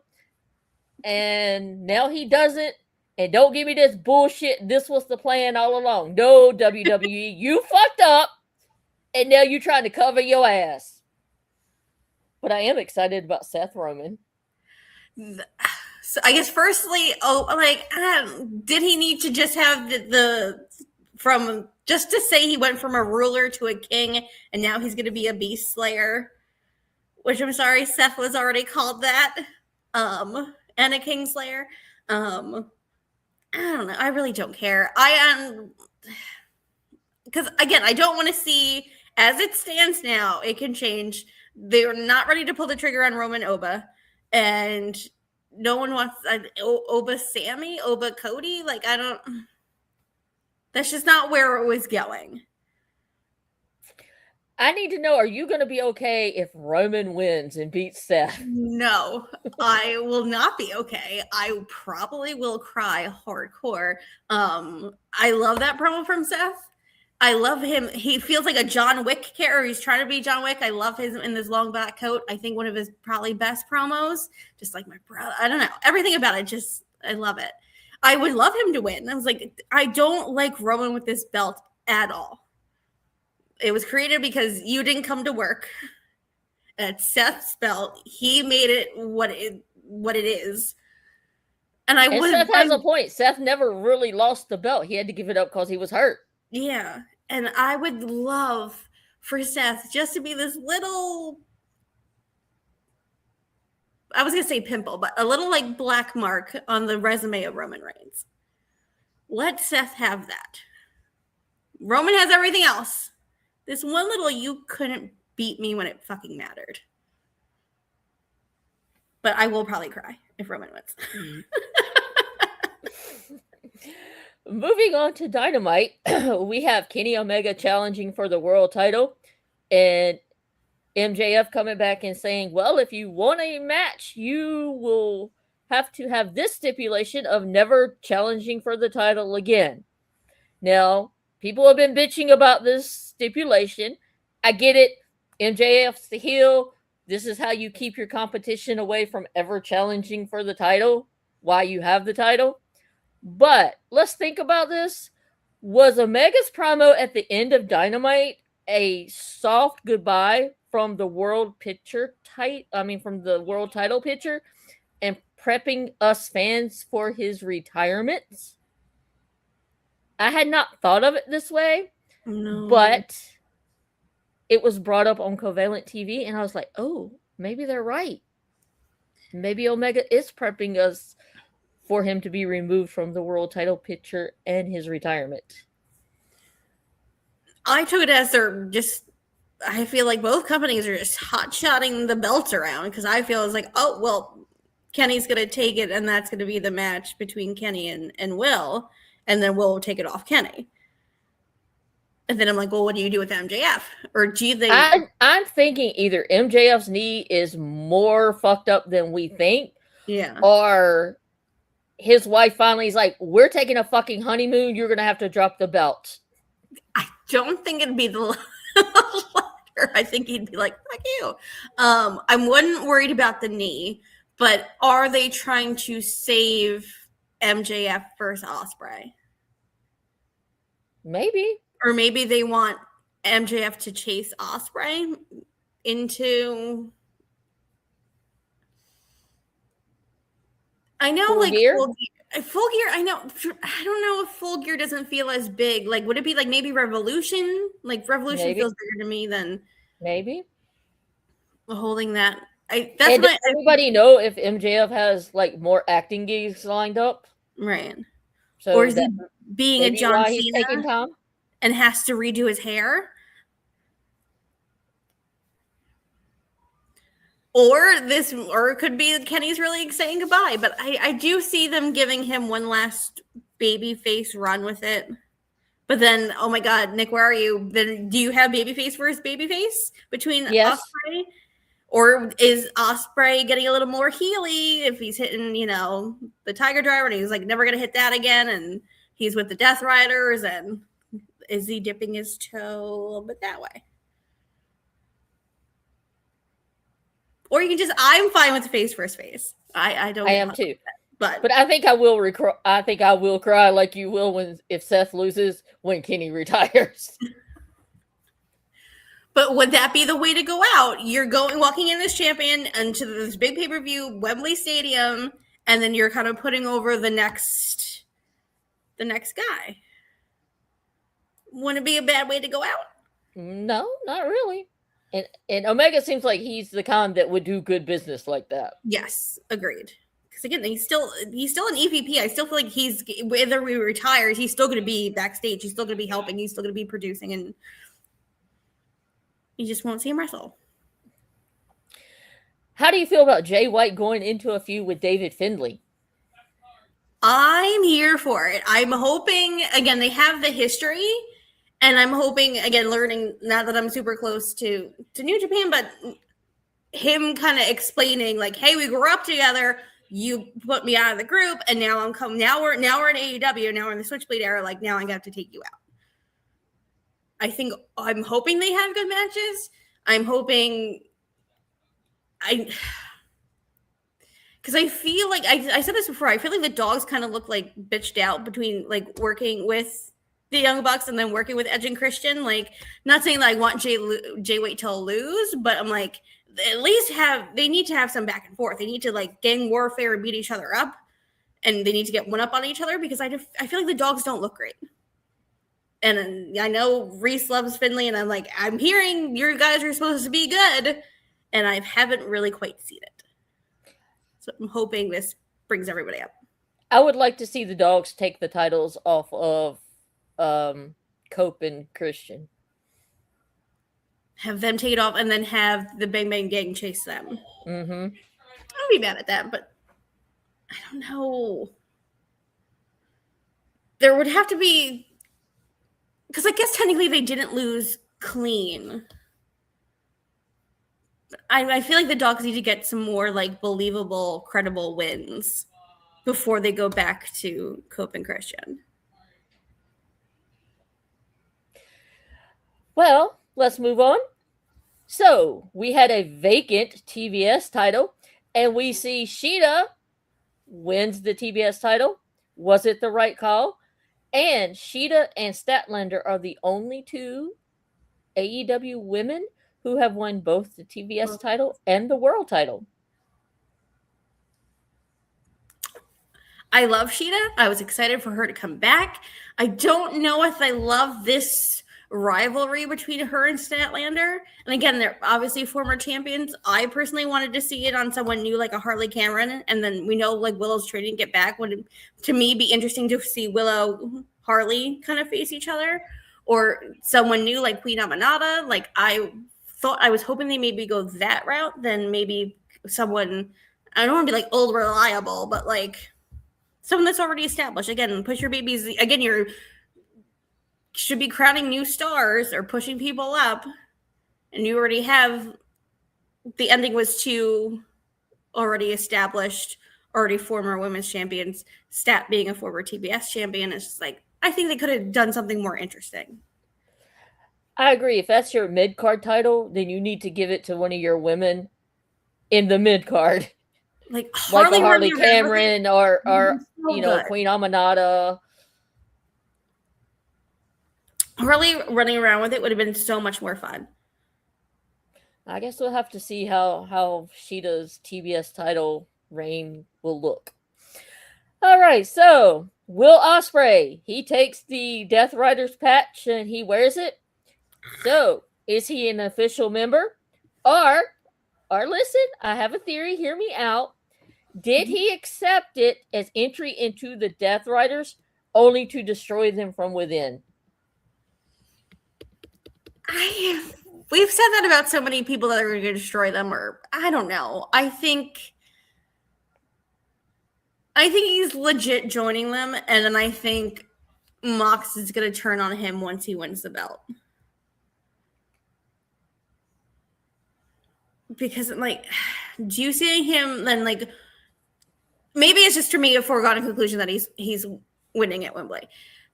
and now he doesn't. And don't give me this bullshit. This was the plan all along. No, WWE, you fucked up, and now you're trying to cover your ass. But I am excited about Seth Roman. So I guess firstly, did he need to just have just to say he went from a ruler to a king and now he's going to be a beast slayer, which I'm sorry, Seth was already called that, and a king slayer. I don't know. I really don't care. Because again, I don't want to see, as it stands now, it can change. They're not ready to pull the trigger on Roman Oba, and no one wants Oba Sammy, Oba Cody. Like, that's just not where it was going. I need to know, are you going to be okay if Roman wins and beats Seth? No, I will not be okay. I probably will cry hardcore. I love that promo from Seth. I love him. He feels like a John Wick character. He's trying to be John Wick. I love him in this long black coat. I think one of his probably best promos. Just like my brother. I don't know. Everything about it, I love it. I would love him to win. I was like, I don't like Roman with this belt at all. It was created because you didn't come to work. And it's Seth's belt. He made it what it is. And Seth has a point. Seth never really lost the belt. He had to give it up because he was hurt. Yeah. And I would love for Seth just to be this little, I was going to say pimple, but a little like black mark on the resume of Roman Reigns. Let Seth have that. Roman has everything else. This one little, you couldn't beat me when it fucking mattered. But I will probably cry if Roman wins. Moving on to Dynamite, we have Kenny Omega challenging for the world title, and MJF coming back and saying, well, if you want a match, you will have to have this stipulation of never challenging for the title again. Now, people have been bitching about this stipulation. I get it. MJF's the heel. This is how you keep your competition away from ever challenging for the title while you have the title. But let's think about this. Was Omega's promo at the end of Dynamite a soft goodbye from the world from the world title picture and prepping us fans for his retirement? I had not thought of it this way, but it was brought up on Covalent TV, and I was like, oh, maybe they're right. Maybe Omega is prepping us for him to be removed from the world title picture and his retirement. I took it as I feel like both companies are just hot-shotting the belts around, because I feel it's like, oh, well, Kenny's going to take it, and that's going to be the match between Kenny and Will, and then Will will take it off Kenny. And then I'm like, well, what do you do with MJF? Or do you think... I'm thinking either MJF's knee is more fucked up than we think, yeah, or his wife finally is like, we're taking a fucking honeymoon, you're going to have to drop the belt. I don't think it'd be the latter. I think he'd be like, fuck you. I wasn't worried about the knee, but are they trying to save MJF versus Ospreay? Maybe. Or maybe they want MJF to chase Ospreay into... I know, Full Gear? Full Gear, I know. I don't know if Full Gear doesn't feel as big. Like, would it be like maybe Revolution? Like, Revolution Maybe. feels bigger to me than Maybe. holding that. Does anybody know if MJF has like more acting gigs lined up? Right. So or is he being a John Cena taking time? And has to redo his hair? Or it could be Kenny's really saying goodbye. But I do see them giving him one last babyface run with it. But then, oh my God, Nick, where are you? Then do you have babyface versus babyface between Ospreay? Or is Ospreay getting a little more heely if he's hitting, the Tiger Driver and he's like never gonna hit that again, and he's with the Death Riders, and is he dipping his toe a little bit that way? Or you can I'm fine with the face versus face. I don't. I am too. But I think I will I think I will cry like you will if Seth loses when Kenny retires. But would that be the way to go out? You're walking in as champion into this big pay-per-view, Wembley Stadium, and then you're kind of putting over the next guy. Wouldn't it be a bad way to go out? No, not really. And Omega seems like he's the kind that would do good business like that. Yes, agreed. Because again, he's still an EVP. I still feel like whether he retires, he's still going to be backstage. He's still going to be helping. He's still going to be producing, and you just won't see him wrestle. How do you feel about Jay White going into a feud with David Finlay? I'm here for it. I'm hoping, again, they have the history, and I'm hoping, again, learning now that I'm super close to New Japan, but him kind of explaining like, hey, we grew up together. You put me out of the group, and now I'm coming. Now we're in AEW. Now we're in the Switchblade era. Like, now I got to take you out. I'm hoping they have good matches. I'm hoping because I feel like I said this before. I feel like the dogs kind of look like bitched out between like working with the Young Bucks and then working with Edge and Christian. Like, not saying that I want Jay White to lose, but I'm like, at least they need to have some back and forth. They need to like gang warfare and beat each other up, and they need to get one up on each other, because I feel like the dogs don't look great. And I know Reese loves Finlay, and I'm hearing your guys are supposed to be good, and I haven't really quite seen it. So I'm hoping this brings everybody up. I would like to see the dogs take the titles off of Cope and Christian. Have them take it off, and then have the Bang Bang Gang chase them. Mm-hmm. I don't be mad at that, but I don't know. There would have to be, because I guess technically they didn't lose clean. I feel like the dogs need to get some more like believable, credible wins before they go back to Cope and Christian. Well, let's move on. So, we had a vacant TBS title, and we see Sheeta wins the TBS title. Was it the right call? And Sheeta and Statlander are the only two AEW women who have won both the TBS title and the world title. I love Sheeta. I was excited for her to come back. I don't know if I love this rivalry between her and Statlander. And again, they're obviously former champions. I personally wanted to see it on someone new like a Harley Cameron. And then we know like Willow's training get back. Would to me be interesting to see Willow Harley kind of face each other, or someone new like Queen Amanada. Like I was hoping they maybe go that route, then maybe someone, I don't want to be like old reliable, but like someone that's already established. Again, push your babies. Again, you're should be crowning new stars or pushing people up, and you already have the ending was two already established, already former women's champions. Stat being a former TBS champion, it's just like I think they could have done something more interesting. I agree. If that's your mid card title, then you need to give it to one of your women in the mid card, like a Harley Cameron or so you know good. Queen Amanada. Harley running around with it would have been so much more fun. I guess we'll have to see how Sheeta's TBS title reign will look. All right, so Will Ospreay, he takes the Death Riders patch and he wears it. So, is he an official member? Or listen, I have a theory, hear me out. Did he accept it as entry into the Death Riders only to destroy them from within? We've said that about so many people that are going to destroy them, or I don't know. I think he's legit joining them, and then I think Mox is going to turn on him once he wins the belt. Because, like, do you see him then, like, maybe it's just to me a foregone conclusion that he's winning at Wembley.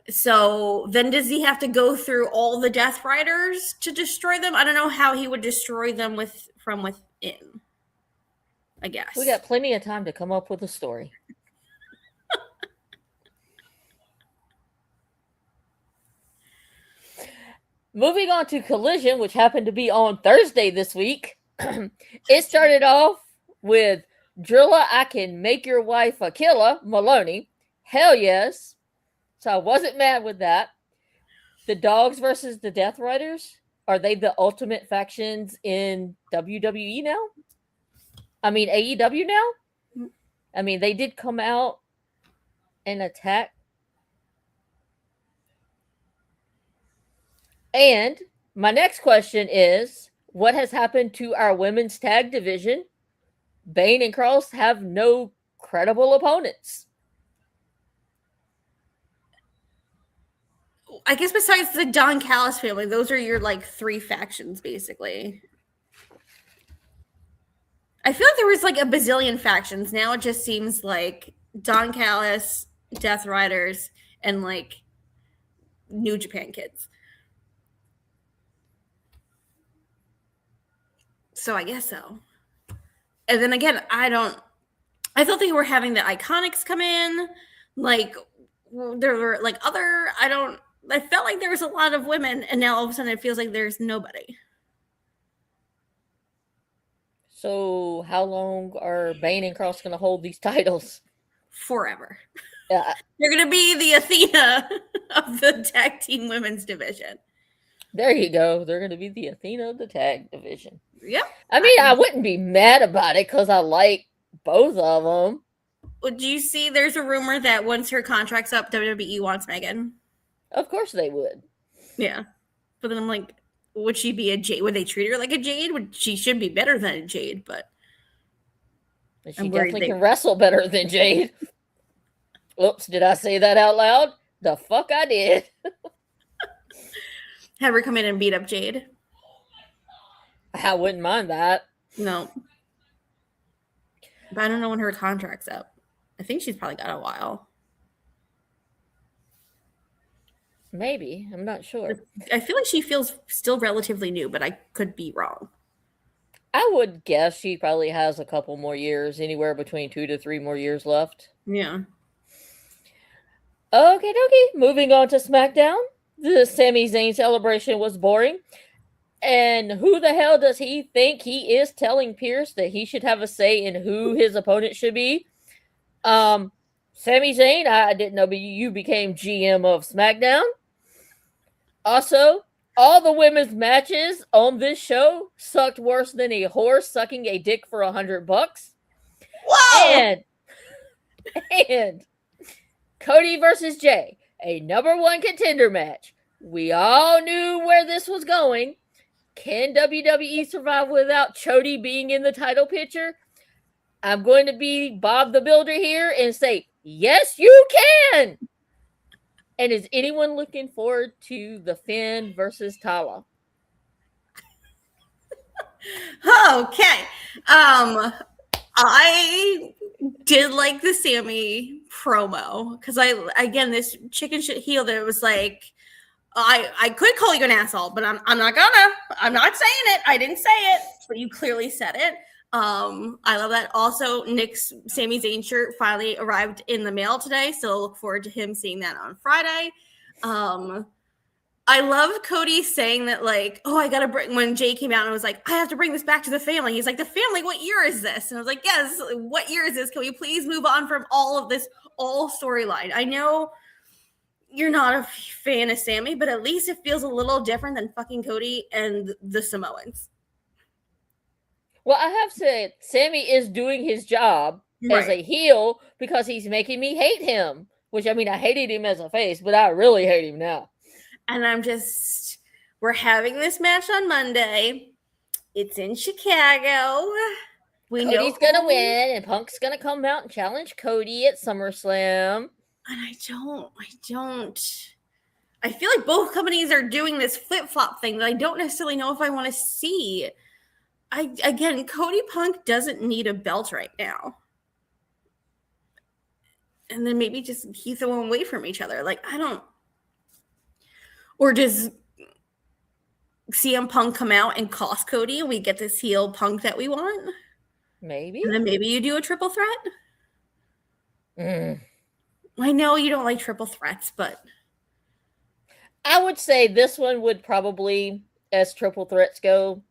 So then does he have to go through all the Death Riders to destroy them? I don't know how he would destroy them from within, I guess. We got plenty of time to come up with a story. Moving on to Collision, which happened to be on Thursday this week. It started off with Drilla, I can make your wife a killer, Maloney. Hell yes. So I wasn't mad with that. The Dogs versus the Death Riders. Are they the ultimate factions in WWE now? I mean, AEW now? I mean, they did come out and attack. And my next question is, what has happened to our women's tag division? Bane and Cross have no credible opponents. I guess besides the Don Callis family, those are your like three factions basically. I feel like there was like a bazillion factions. Now it just seems like Don Callis, Death Riders, and like New Japan kids. So I guess so. And then again, I thought they were having the Iconics come in. Like there were like I felt like there was a lot of women, and now all of a sudden it feels like there's nobody. So how long are Bane and Cross going to hold these titles? Forever. Yeah. They're going to be the Athena of the tag team women's division. There you go. They're going to be the Athena of the tag division. Yep. I mean, I wouldn't be mad about it because I like both of them. Would you see there's a rumor that once her contract's up, WWE wants Megan? Of course they would. Yeah. But then I'm like, would she be a Jade? Would they treat her like a Jade? She should be better than a Jade, but she definitely can wrestle better than Jade. Oops, did I say that out loud? The fuck I did. Have her come in and beat up Jade. I wouldn't mind that. No. But I don't know when her contract's up. I think she's probably got a while. Maybe. I'm not sure. I feel like she feels still relatively new, but I could be wrong. I would guess she probably has a couple more years, anywhere between 2 to 3 more years left. Yeah. Okay, dokie. Moving on to SmackDown. The Sami Zayn celebration was boring. And who the hell does he think he is telling Pierce that he should have a say in who his opponent should be? Sami Zayn, I didn't know, but you became GM of SmackDown. Also, all the women's matches on this show sucked worse than a horse sucking a dick for $100. Whoa! And Cody versus Jay, a #1 contender match. We all knew where this was going. Can WWE survive without Chody being in the title picture? I'm going to be Bob the Builder here and say, yes, you can. And is anyone looking forward to the Finn versus Tala? Okay. I did like the Sammy promo because again this chicken shit heel that was like I could call you an asshole, but I'm not gonna. I'm not saying it. I didn't say it, but you clearly said it. I love that. Also, Nick's Sami Zayn shirt finally arrived in the mail today, so look forward to him seeing that on Friday. I love Cody saying that, like, oh, I gotta bring, when Jay came out and was like, I have to bring this back to the family. He's like, the family, what year is this? And I was like, yes, what year is this? Can we please move on from all of this, all storyline? I know you're not a fan of Sammy, but at least it feels a little different than fucking Cody and the Samoans. Well, I have said Sammy is doing his job as a heel because he's making me hate him. Which, I mean, I hated him as a face, but I really hate him now. And we're having this match on Monday. It's in Chicago. Cody's gonna win, and Punk's gonna come out and challenge Cody at SummerSlam. And I feel like both companies are doing this flip-flop thing that I don't necessarily know if I want to see. Cody Punk doesn't need a belt right now. And then maybe just keep them away from each other. Like, I don't. Or does CM Punk come out and cost Cody and we get this heel Punk that we want? Maybe. And then maybe you do a triple threat? I know you don't like triple threats, but I would say this one would probably, as triple threats go,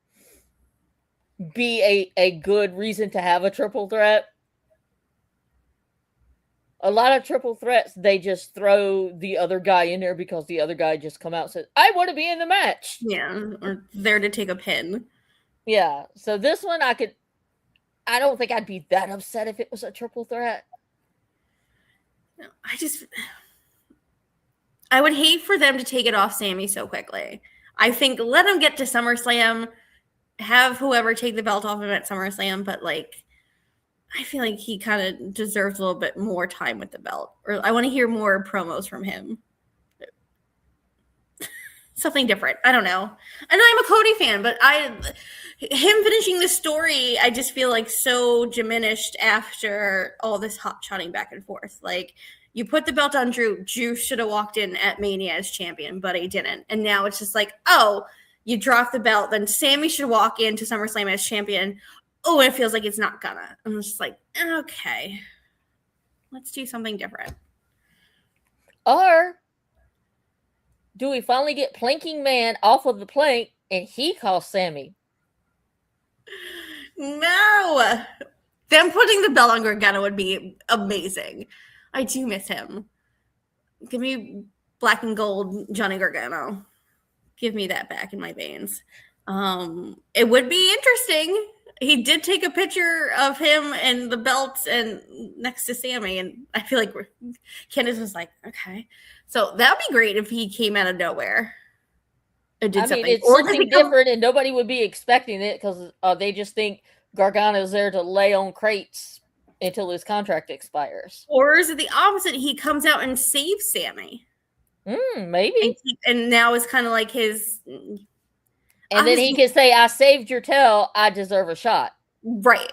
be a good reason to have a triple threat. A lot of triple threats, they just throw the other guy in there because the other guy just come out and says, I want to be in the match. Yeah, or there to take a pin. Yeah, so this one I don't think I'd be that upset if it was a triple threat. No, I would hate for them to take it off Sammy so quickly. I think let him get to SummerSlam, have whoever take the belt off him at SummerSlam, but like, I feel like he kind of deserves a little bit more time with the belt. Or I want to hear more promos from him. Something different. I don't know. I know I'm a Cody fan, but him finishing the story, I just feel like so diminished after all this hot shotting back and forth. Like, you put the belt on Drew. Drew should have walked in at Mania as champion, but he didn't. And now it's just like, oh, you drop the belt, then Sammy should walk into SummerSlam as champion. Oh, it feels like it's not gonna. I'm just like, okay, let's do something different. Or do we finally get Planking Man off of the plank and he calls Sammy? No. Them putting the belt on Gargano would be amazing. I do miss him. Give me black and gold Johnny Gargano. Give me that back in my veins. It would be interesting. He did take a picture of him and the belts and next to Sammy, and I feel like Candace was like, okay. So that would be great if he came out of nowhere and did something. It's something different, and nobody would be expecting it because they just think Gargano's there to lay on crates until his contract expires. Or is it the opposite? He comes out and saves Sammy. Maybe. And now is kind of like his... And then he can say, I saved your tail. I deserve a shot. Right.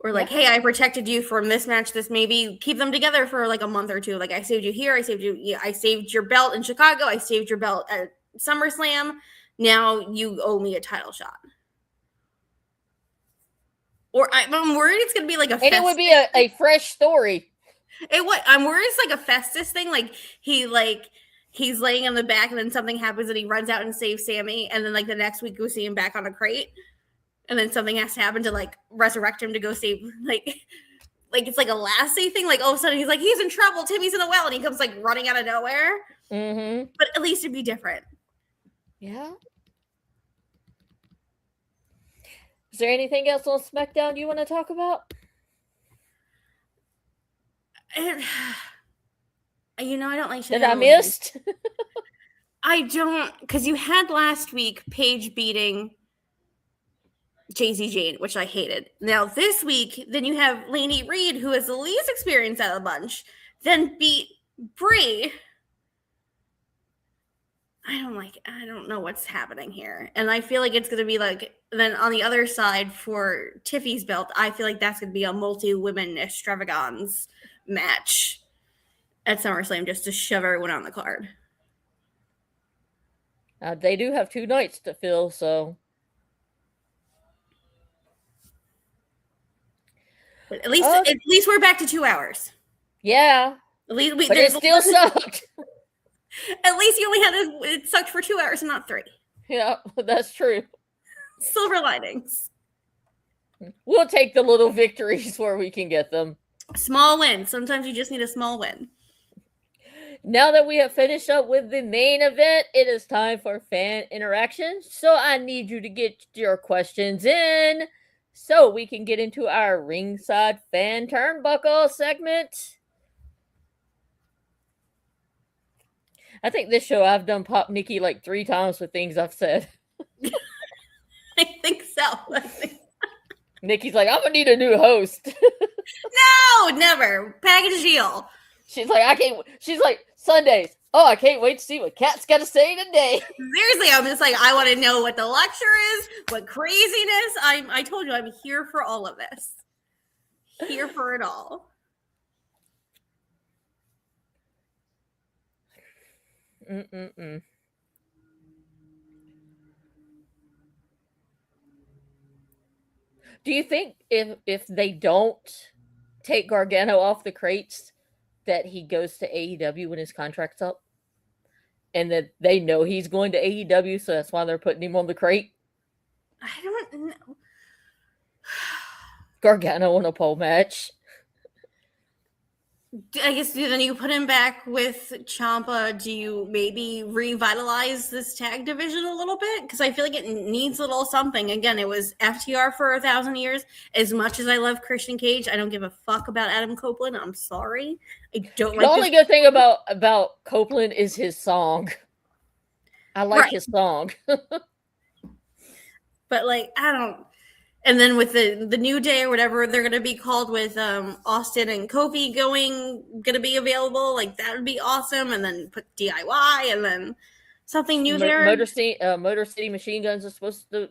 Or like, hey, I protected you from this match. This maybe keep them together for like a month or two. Like I saved you here. I saved you. Yeah, I saved your belt in Chicago. I saved your belt at SummerSlam. Now you owe me a title shot. Or I'm worried it's gonna be like a. And it would be a fresh story. I'm worried it's like a Festus thing. Like he's laying on the back, and then something happens, and he runs out and saves Sammy, and then like the next week we see him back on a crate, and then something has to happen to like resurrect him to go save like it's like a Lassie thing. Like all of a sudden he's in trouble. Timmy's in the well, and he comes like running out of nowhere. Mm-hmm. But at least it'd be different. Yeah. Is there anything else on SmackDown you want to talk about? I don't like that I missed. I don't, because you had last week Paige beating JZ Jane, which I hated. Now this week, then you have Lainey Reed, who has the least experience out of the bunch, then beat Brie. I don't know what's happening here. And I feel like it's going to be like, then on the other side for Tiffy's belt, I feel like that's going to be a multi-women extravaganza match at SummerSlam just to shove everyone on the card. They do have 2 nights to fill, so. But at least we're back to 2 hours. Yeah. At least but it still sucked. At least you only had it sucked for 2 hours and not 3. Yeah, that's true. Silver linings. We'll take the little victories where we can get them. Small win. Sometimes you just need a small win. Now that we have finished up with the main event, it is time for fan interaction. So I need you to get your questions in so we can get into our ringside fan turnbuckle segment. I think this show I've done Pop Nikki like 3 times with things I've said. I think so. Nikki's like, I'm gonna need a new host. No, never. Package deal. She's like, I can't. She's like, Sundays. Oh, I can't wait to see what Kat's got to say today. Seriously, I'm just like, I want to know what the lecture is, what craziness. I told you, I'm here for all of this. Here for it all. Mm-mm-mm. Do you think if they don't take Gargano off the crates, that he goes to AEW when his contract's up? And that they know he's going to AEW, so that's why they're putting him on the crate? I don't know. Gargano in a pole match. I guess then you put him back with Ciampa. Do you maybe revitalize this tag division a little bit? Because I feel like it needs a little something. Again, it was FTR for 1,000 years. As much as I love Christian Cage, I don't give a fuck about Adam Copeland. I'm sorry. I don't like the only good thing about Copeland is his song. I like his song. But like, I don't. And then with the New Day or whatever they're going to be called, with Austin and Kofi going to be available, like that would be awesome. And then put DIY and then something new there. Motor City Machine Guns are supposed to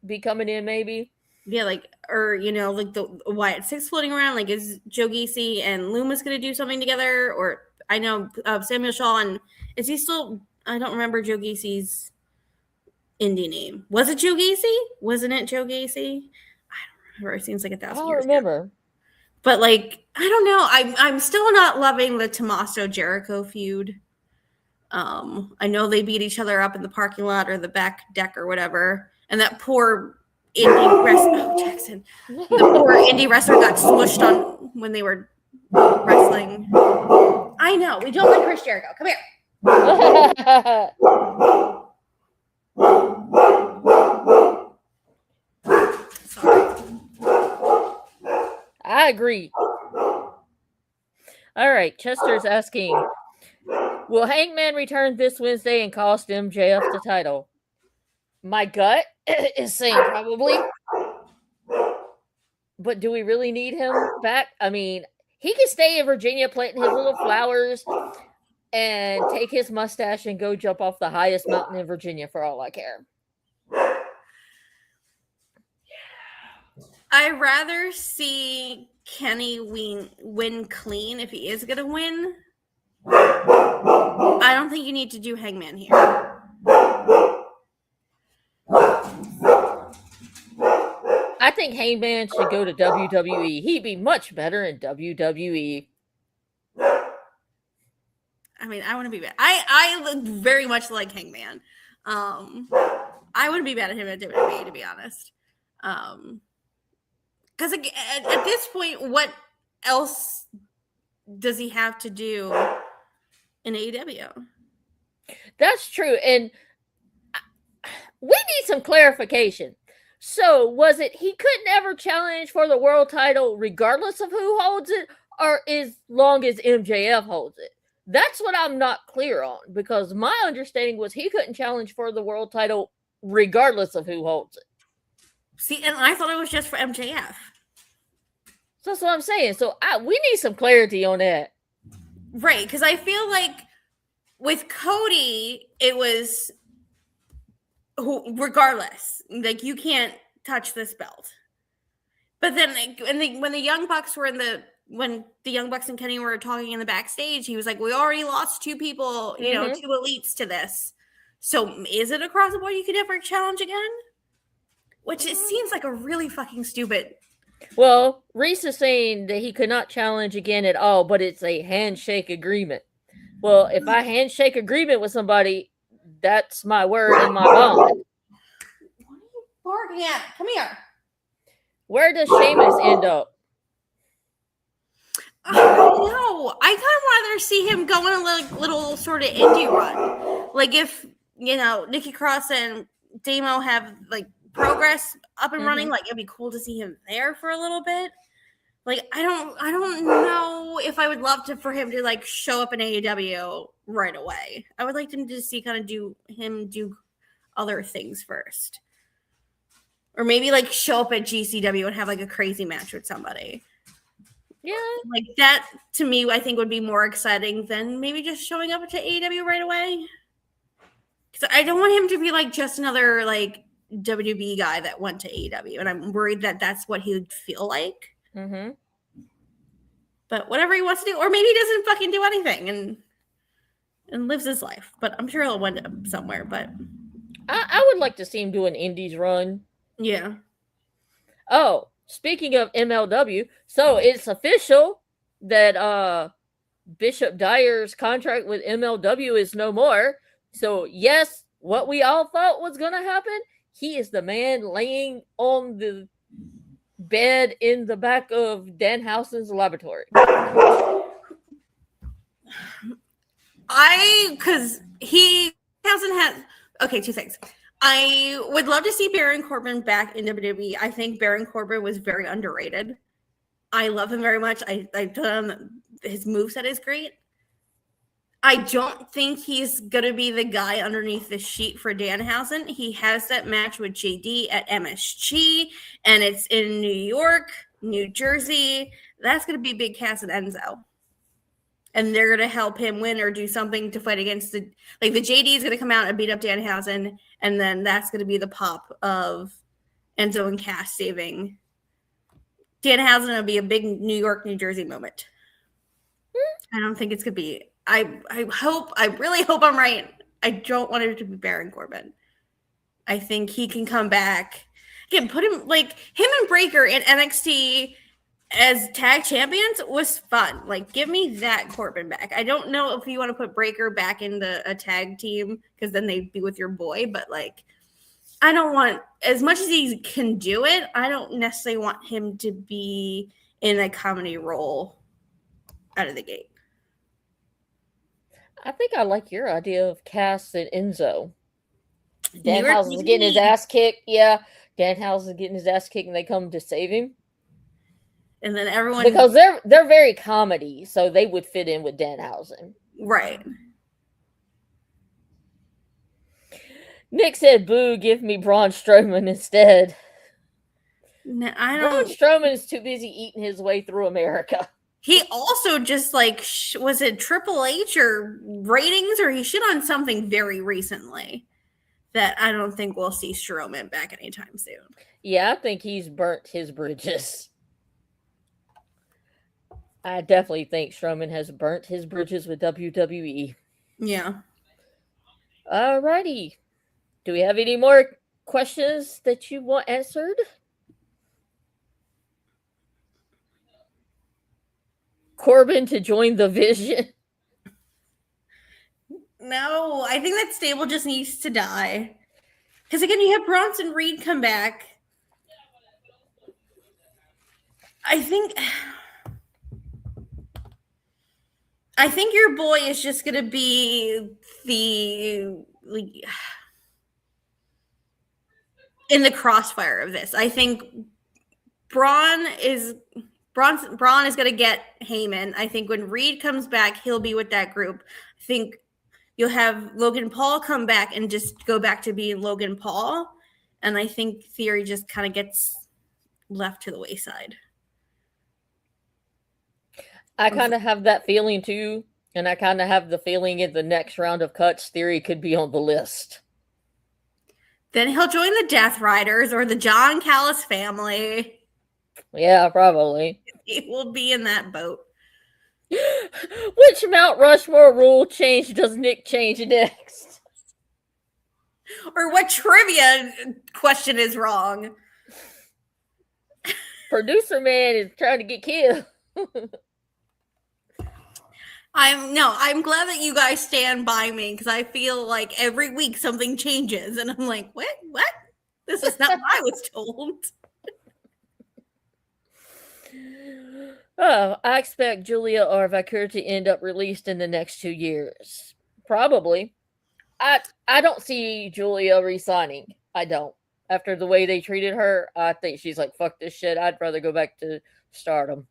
be coming in, maybe. Yeah, like, or like the Wyatt Six floating around. Like, is Joe Gacy and Lumis going to do something together? Or I know Samuel Shaw, and is he still? I don't remember Joe Gacy's indie name. Was it Joe Gacy? Wasn't it Joe Gacy? I don't remember. It seems like 1,000 years ago. I don't remember. But like, I don't know. I'm still not loving the Tommaso Jericho feud. I know they beat each other up in the parking lot or the back deck or whatever, and that poor indie wrestler. Oh, Jackson. The poor indie wrestler got smushed on when they were wrestling. I know. We don't like Chris Jericho. Come here. Sorry. I agree. All right, Chester's asking, will Hangman return this Wednesday and cost MJF the title? My gut is saying probably. But do we really need him back? I mean, he can stay in Virginia planting his little flowers and take his mustache and go jump off the highest mountain in Virginia for all I care. I I rather see Kenny win clean if he is going to win. I don't think you need to do Hangman here. I think Hangman should go to WWE. He'd be much better in WWE. I mean, I wouldn't be bad. I very much like Hangman. I wouldn't be mad at him at WWE, to be honest. Because at this point, what else does he have to do in AEW? That's true. And we need some clarification. So, was it he couldn't ever challenge for the world title regardless of who holds it, or as long as MJF holds it? That's what I'm not clear on, because my understanding was he couldn't challenge for the world title regardless of who holds it. See, and I thought it was just for MJF. So that's what I'm saying. So we need some clarity on that. Right, because I feel like with Cody, it was regardless. Like, you can't touch this belt. But then when the Young Bucks were when the Young Bucks and Kenny were talking in the backstage, he was like, we already lost two people, two elites to this. So is it across the board you could never challenge again? Which it seems like a really fucking stupid. Well, Reese is saying that he could not challenge again at all, but it's a handshake agreement. Well, if I handshake agreement with somebody, that's my word and my bond. What are you barking at? Come here. Where does Sheamus end up? I don't know. I kind of rather see him go on a little sort of indie run. Like, if, Nikki Cross and Damo have, Progress up and running, it'd be cool to see him there for a little bit. I don't know if I would love for him to, show up in AEW right away. I would like him to see do other things first. Or maybe, show up at GCW and have, a crazy match with somebody. Yeah. That, to me, I think would be more exciting than maybe just showing up to AEW right away. Because I don't want him to be, just another, WWE guy that went to AEW. And I'm worried that that's what he would feel like. Mm-hmm. But whatever he wants to do. Or maybe he doesn't fucking do anything and lives his life. But I'm sure he'll end up somewhere. But I would like to see him do an Indies run. Yeah. Oh, speaking of MLW, so it's official that Bishop Dyer's contract with MLW is no more. So yes, what we all thought was going to happen, he is the man laying on the bed in the back of Danhausen's laboratory. Because he hasn't had... Okay, two things. I would love to see Baron Corbin back in WWE. I think Baron Corbin was very underrated. I love him very much. I his moveset is great. I don't think he's going to be the guy underneath the sheet for Danhausen. He has that match with JD at MSG, and it's in New York, New Jersey. That's going to be Big Cass and Enzo. And they're going to help him win or do something to fight against the JD is going to come out and beat up Danhausen, and then that's going to be the pop of Enzo and Cass saving Danhausen. Will be a big New York, New Jersey moment. I don't think it's going to be... I really hope I'm right. I don't want it to be Baron Corbin. I think he can come back. Again, put him him and Breaker in NXT as tag champions was fun. Give me that Corbin back. I don't know if you want to put Breaker back in a tag team because then they'd be with your boy, but I don't want, as much as he can do it, I don't necessarily want him to be in a comedy role out of the gate. I think I like your idea of Cass and Enzo. Danhausen's getting his ass kicked. Yeah, Danhausen's getting his ass kicked, and they come to save him. And then everyone... Because they're very comedy, so they would fit in with Danhausen. Right. Nick said, boo, give me Braun Strowman instead. No, I don't... Braun Strowman is too busy eating his way through America. He also just was it Triple H or ratings, or he shit on something very recently that I don't think we'll see Strowman back anytime soon. Yeah, I think he's burnt his bridges. I definitely think Strowman has burnt his bridges with WWE. Yeah. Alrighty. Do we have any more questions that you want answered? Corbin to join the Vision. No, I think that stable just needs to die. Because again, you have Bronson Reed come back. I think your boy is just gonna be the in the crossfire of this. I think Braun is gonna get Heyman. I think when Reed comes back, he'll be with that group. I think you'll have Logan Paul come back and just go back to being Logan Paul. And I think Theory just kind of gets left to the wayside. I kind of have that feeling too. And I kind of have the feeling in the next round of cuts, Theory could be on the list. Then he'll join the Death Riders or the John Callis family. Yeah, probably. He will be in that boat. Which Mount Rushmore rule change does Nick change next? Or what trivia question is wrong? Producer man is trying to get killed. I'm glad that you guys stand by me because I feel like every week something changes and I'm like, what? This is not what I was told. Oh, I expect Julia or Vicar to end up released in the next 2 years. Probably. I don't see Julia resigning. I don't. After the way they treated her, I think she's like, fuck this shit. I'd rather go back to Stardom.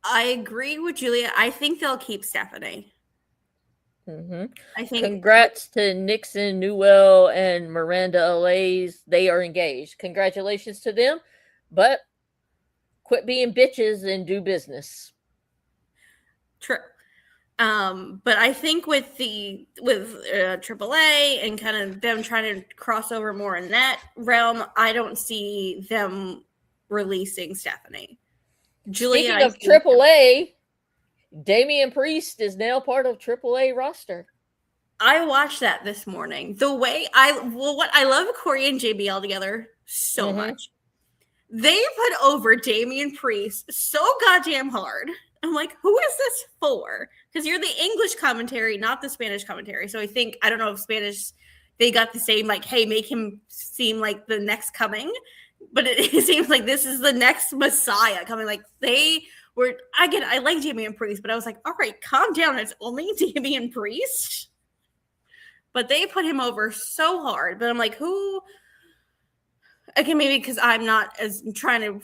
I agree with Julia. I think they'll keep Stephanie. Mm-hmm. I think. Congrats to Nixon, Newell, and Miranda Alays. They are engaged. Congratulations to them. But quit being bitches and do business. True. But I think with AAA and kind of them trying to cross over more in that realm, I don't see them releasing Stephanie. Julia, speaking of AAA, Damian Priest is now part of AAA roster. I watched that this morning. The way what I love Corey and JBL together so much. They put over Damian Priest so goddamn hard. I'm like, who is this for? Because you're the English commentary, not the Spanish commentary. So I don't know if Spanish, they got the same, like, hey, make him seem like the next coming. But it seems like this is the next Messiah coming. Like they were, I like Damian Priest, but I was like, all right, calm down. It's only Damian Priest. But they put him over so hard. But I'm like, who? Again, maybe because I'm not as trying to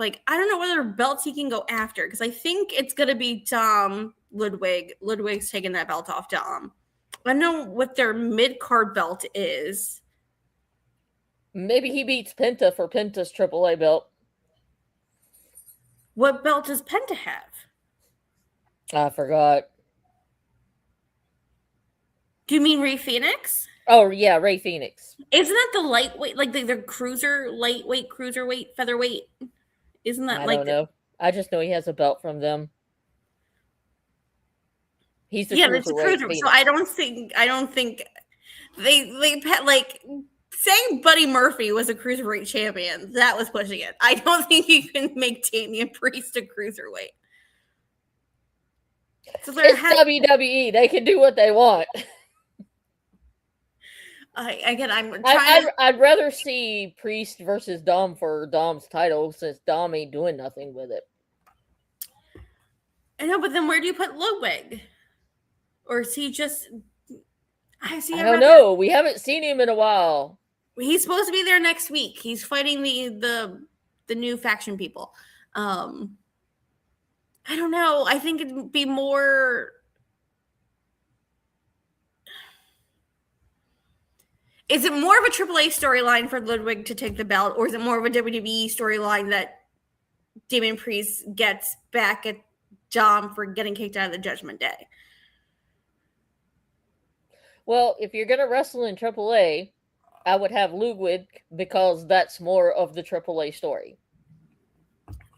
I don't know whether belts he can go after because I think it's going to be Dom Ludwig. Ludwig's taking that belt off Dom. I don't know what their mid-card belt is. Maybe he beats Penta for Penta's AAA belt. What belt does Penta have? I forgot. Do you mean Rey Fenix? Oh, yeah, Rey Fenix. Isn't that the lightweight, like the lightweight, cruiserweight, featherweight? Isn't that I don't know. I just know he has a belt from them. He's the it's a cruiser. So I don't think they like saying Buddy Murphy was a cruiserweight champion. That was pushing it. I don't think you can make Damian Priest a cruiserweight. So it's WWE. They can do what they want. I'd rather see Priest versus Dom for Dom's title since Dom ain't doing nothing with it. I know, but then where do you put Ludwig? Or is he just? I don't know. We haven't seen him in a while. He's supposed to be there next week. He's fighting the new faction people. I don't know. I think it'd be more. Is it more of a AAA storyline for Ludwig to take the belt, or is it more of a WWE storyline that Damian Priest gets back at Dom for getting kicked out of the Judgment Day? Well, if you're going to wrestle in AAA, I would have Ludwig because that's more of the AAA story.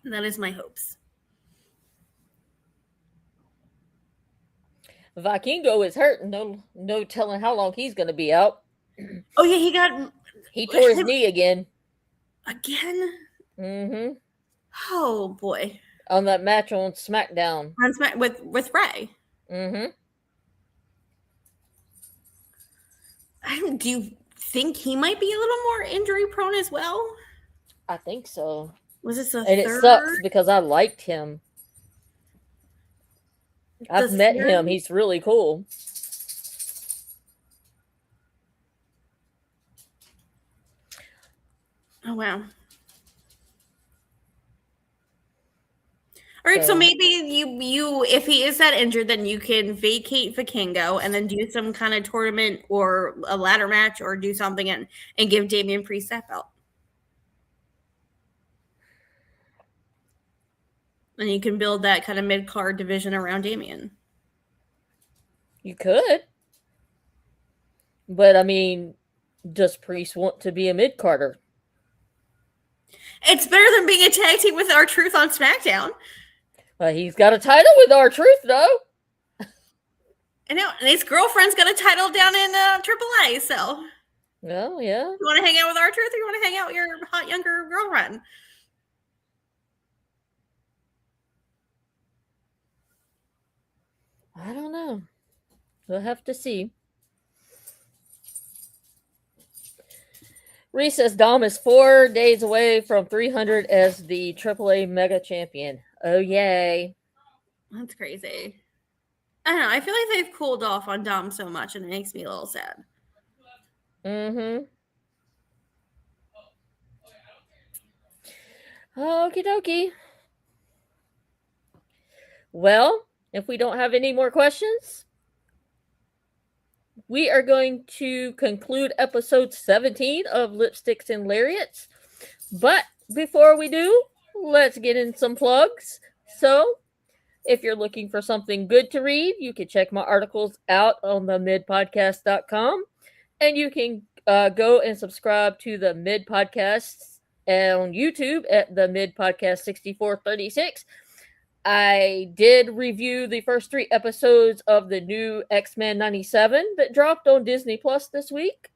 That is my hopes. Vikingo is hurt. No telling how long he's going to be out. Oh yeah, He tore his knee again. again. Mm-hmm. Oh boy. On that match on SmackDown. With Ray. Mm-hmm. Do you think he might be a little more injury prone as well? I think so. Was this a And third? it sucks because I liked him. I've met him. He's really cool. Oh wow. All right, so maybe you if he is that injured, then you can vacate Vikingo and then do some kind of tournament or a ladder match or do something and give Damian Priest that belt. And you can build that kind of mid-card division around Damian. You could. But I mean, does Priest want to be a mid-carder? It's better than being a tag team with R-Truth on SmackDown. He's got a title with R-Truth, though. I know, and his girlfriend's got a title down in AAA, so. Oh, yeah. You want to hang out with R-Truth or you want to hang out with your hot younger girlfriend? I don't know. We'll have to see. Reese says Dom is 4 days away from 300 as the AAA Mega Champion. Oh, yay. That's crazy. I don't know. I feel like they've cooled off on Dom so much, and it makes me a little sad. Mm-hmm. Okie dokie. Well, if we don't have any more questions, we are going to conclude episode 17 of Lipsticks and Lariats. But before we do, let's get in some plugs. So, if you're looking for something good to read, you can check my articles out on the midpodcast.com. And you can go and subscribe to the Mid Podcasts on YouTube at the Mid Podcast 6436. I did review the first 3 episodes of the new X-Men 97 that dropped on Disney Plus this week.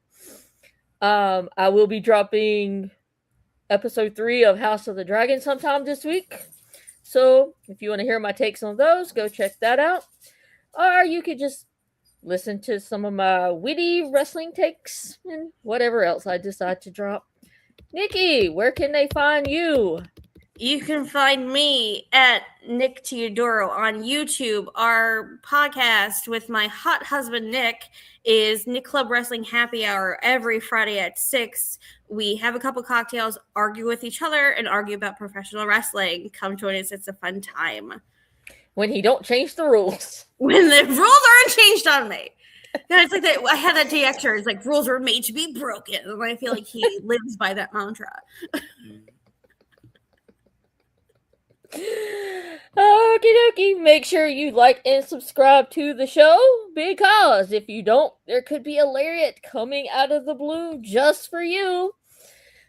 I will be dropping episode 3 of House of the Dragon sometime this week. So if you want to hear my takes on those, go check that out. Or you could just listen to some of my witty wrestling takes and whatever else I decide to drop. Nikki, where can they find you? You can find me at Nick Teodoro on YouTube. Our podcast with my hot husband, Nick, is Nick Club Wrestling Happy Hour every Friday at 6. We have a couple cocktails, argue with each other, and argue about professional wrestling. Come join us. It's a fun time. When he don't change the rules. When the rules aren't changed on me. Yeah, it's like that. I had that DXer. It's like rules are made to be broken. And I feel like he lives by that mantra. Okie dokie. Make sure you like and subscribe to the show, because if you don't, there could be a lariat coming out of the blue just for you.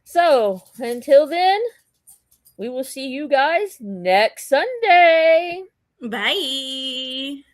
So until then, we will see you guys next Sunday. Bye.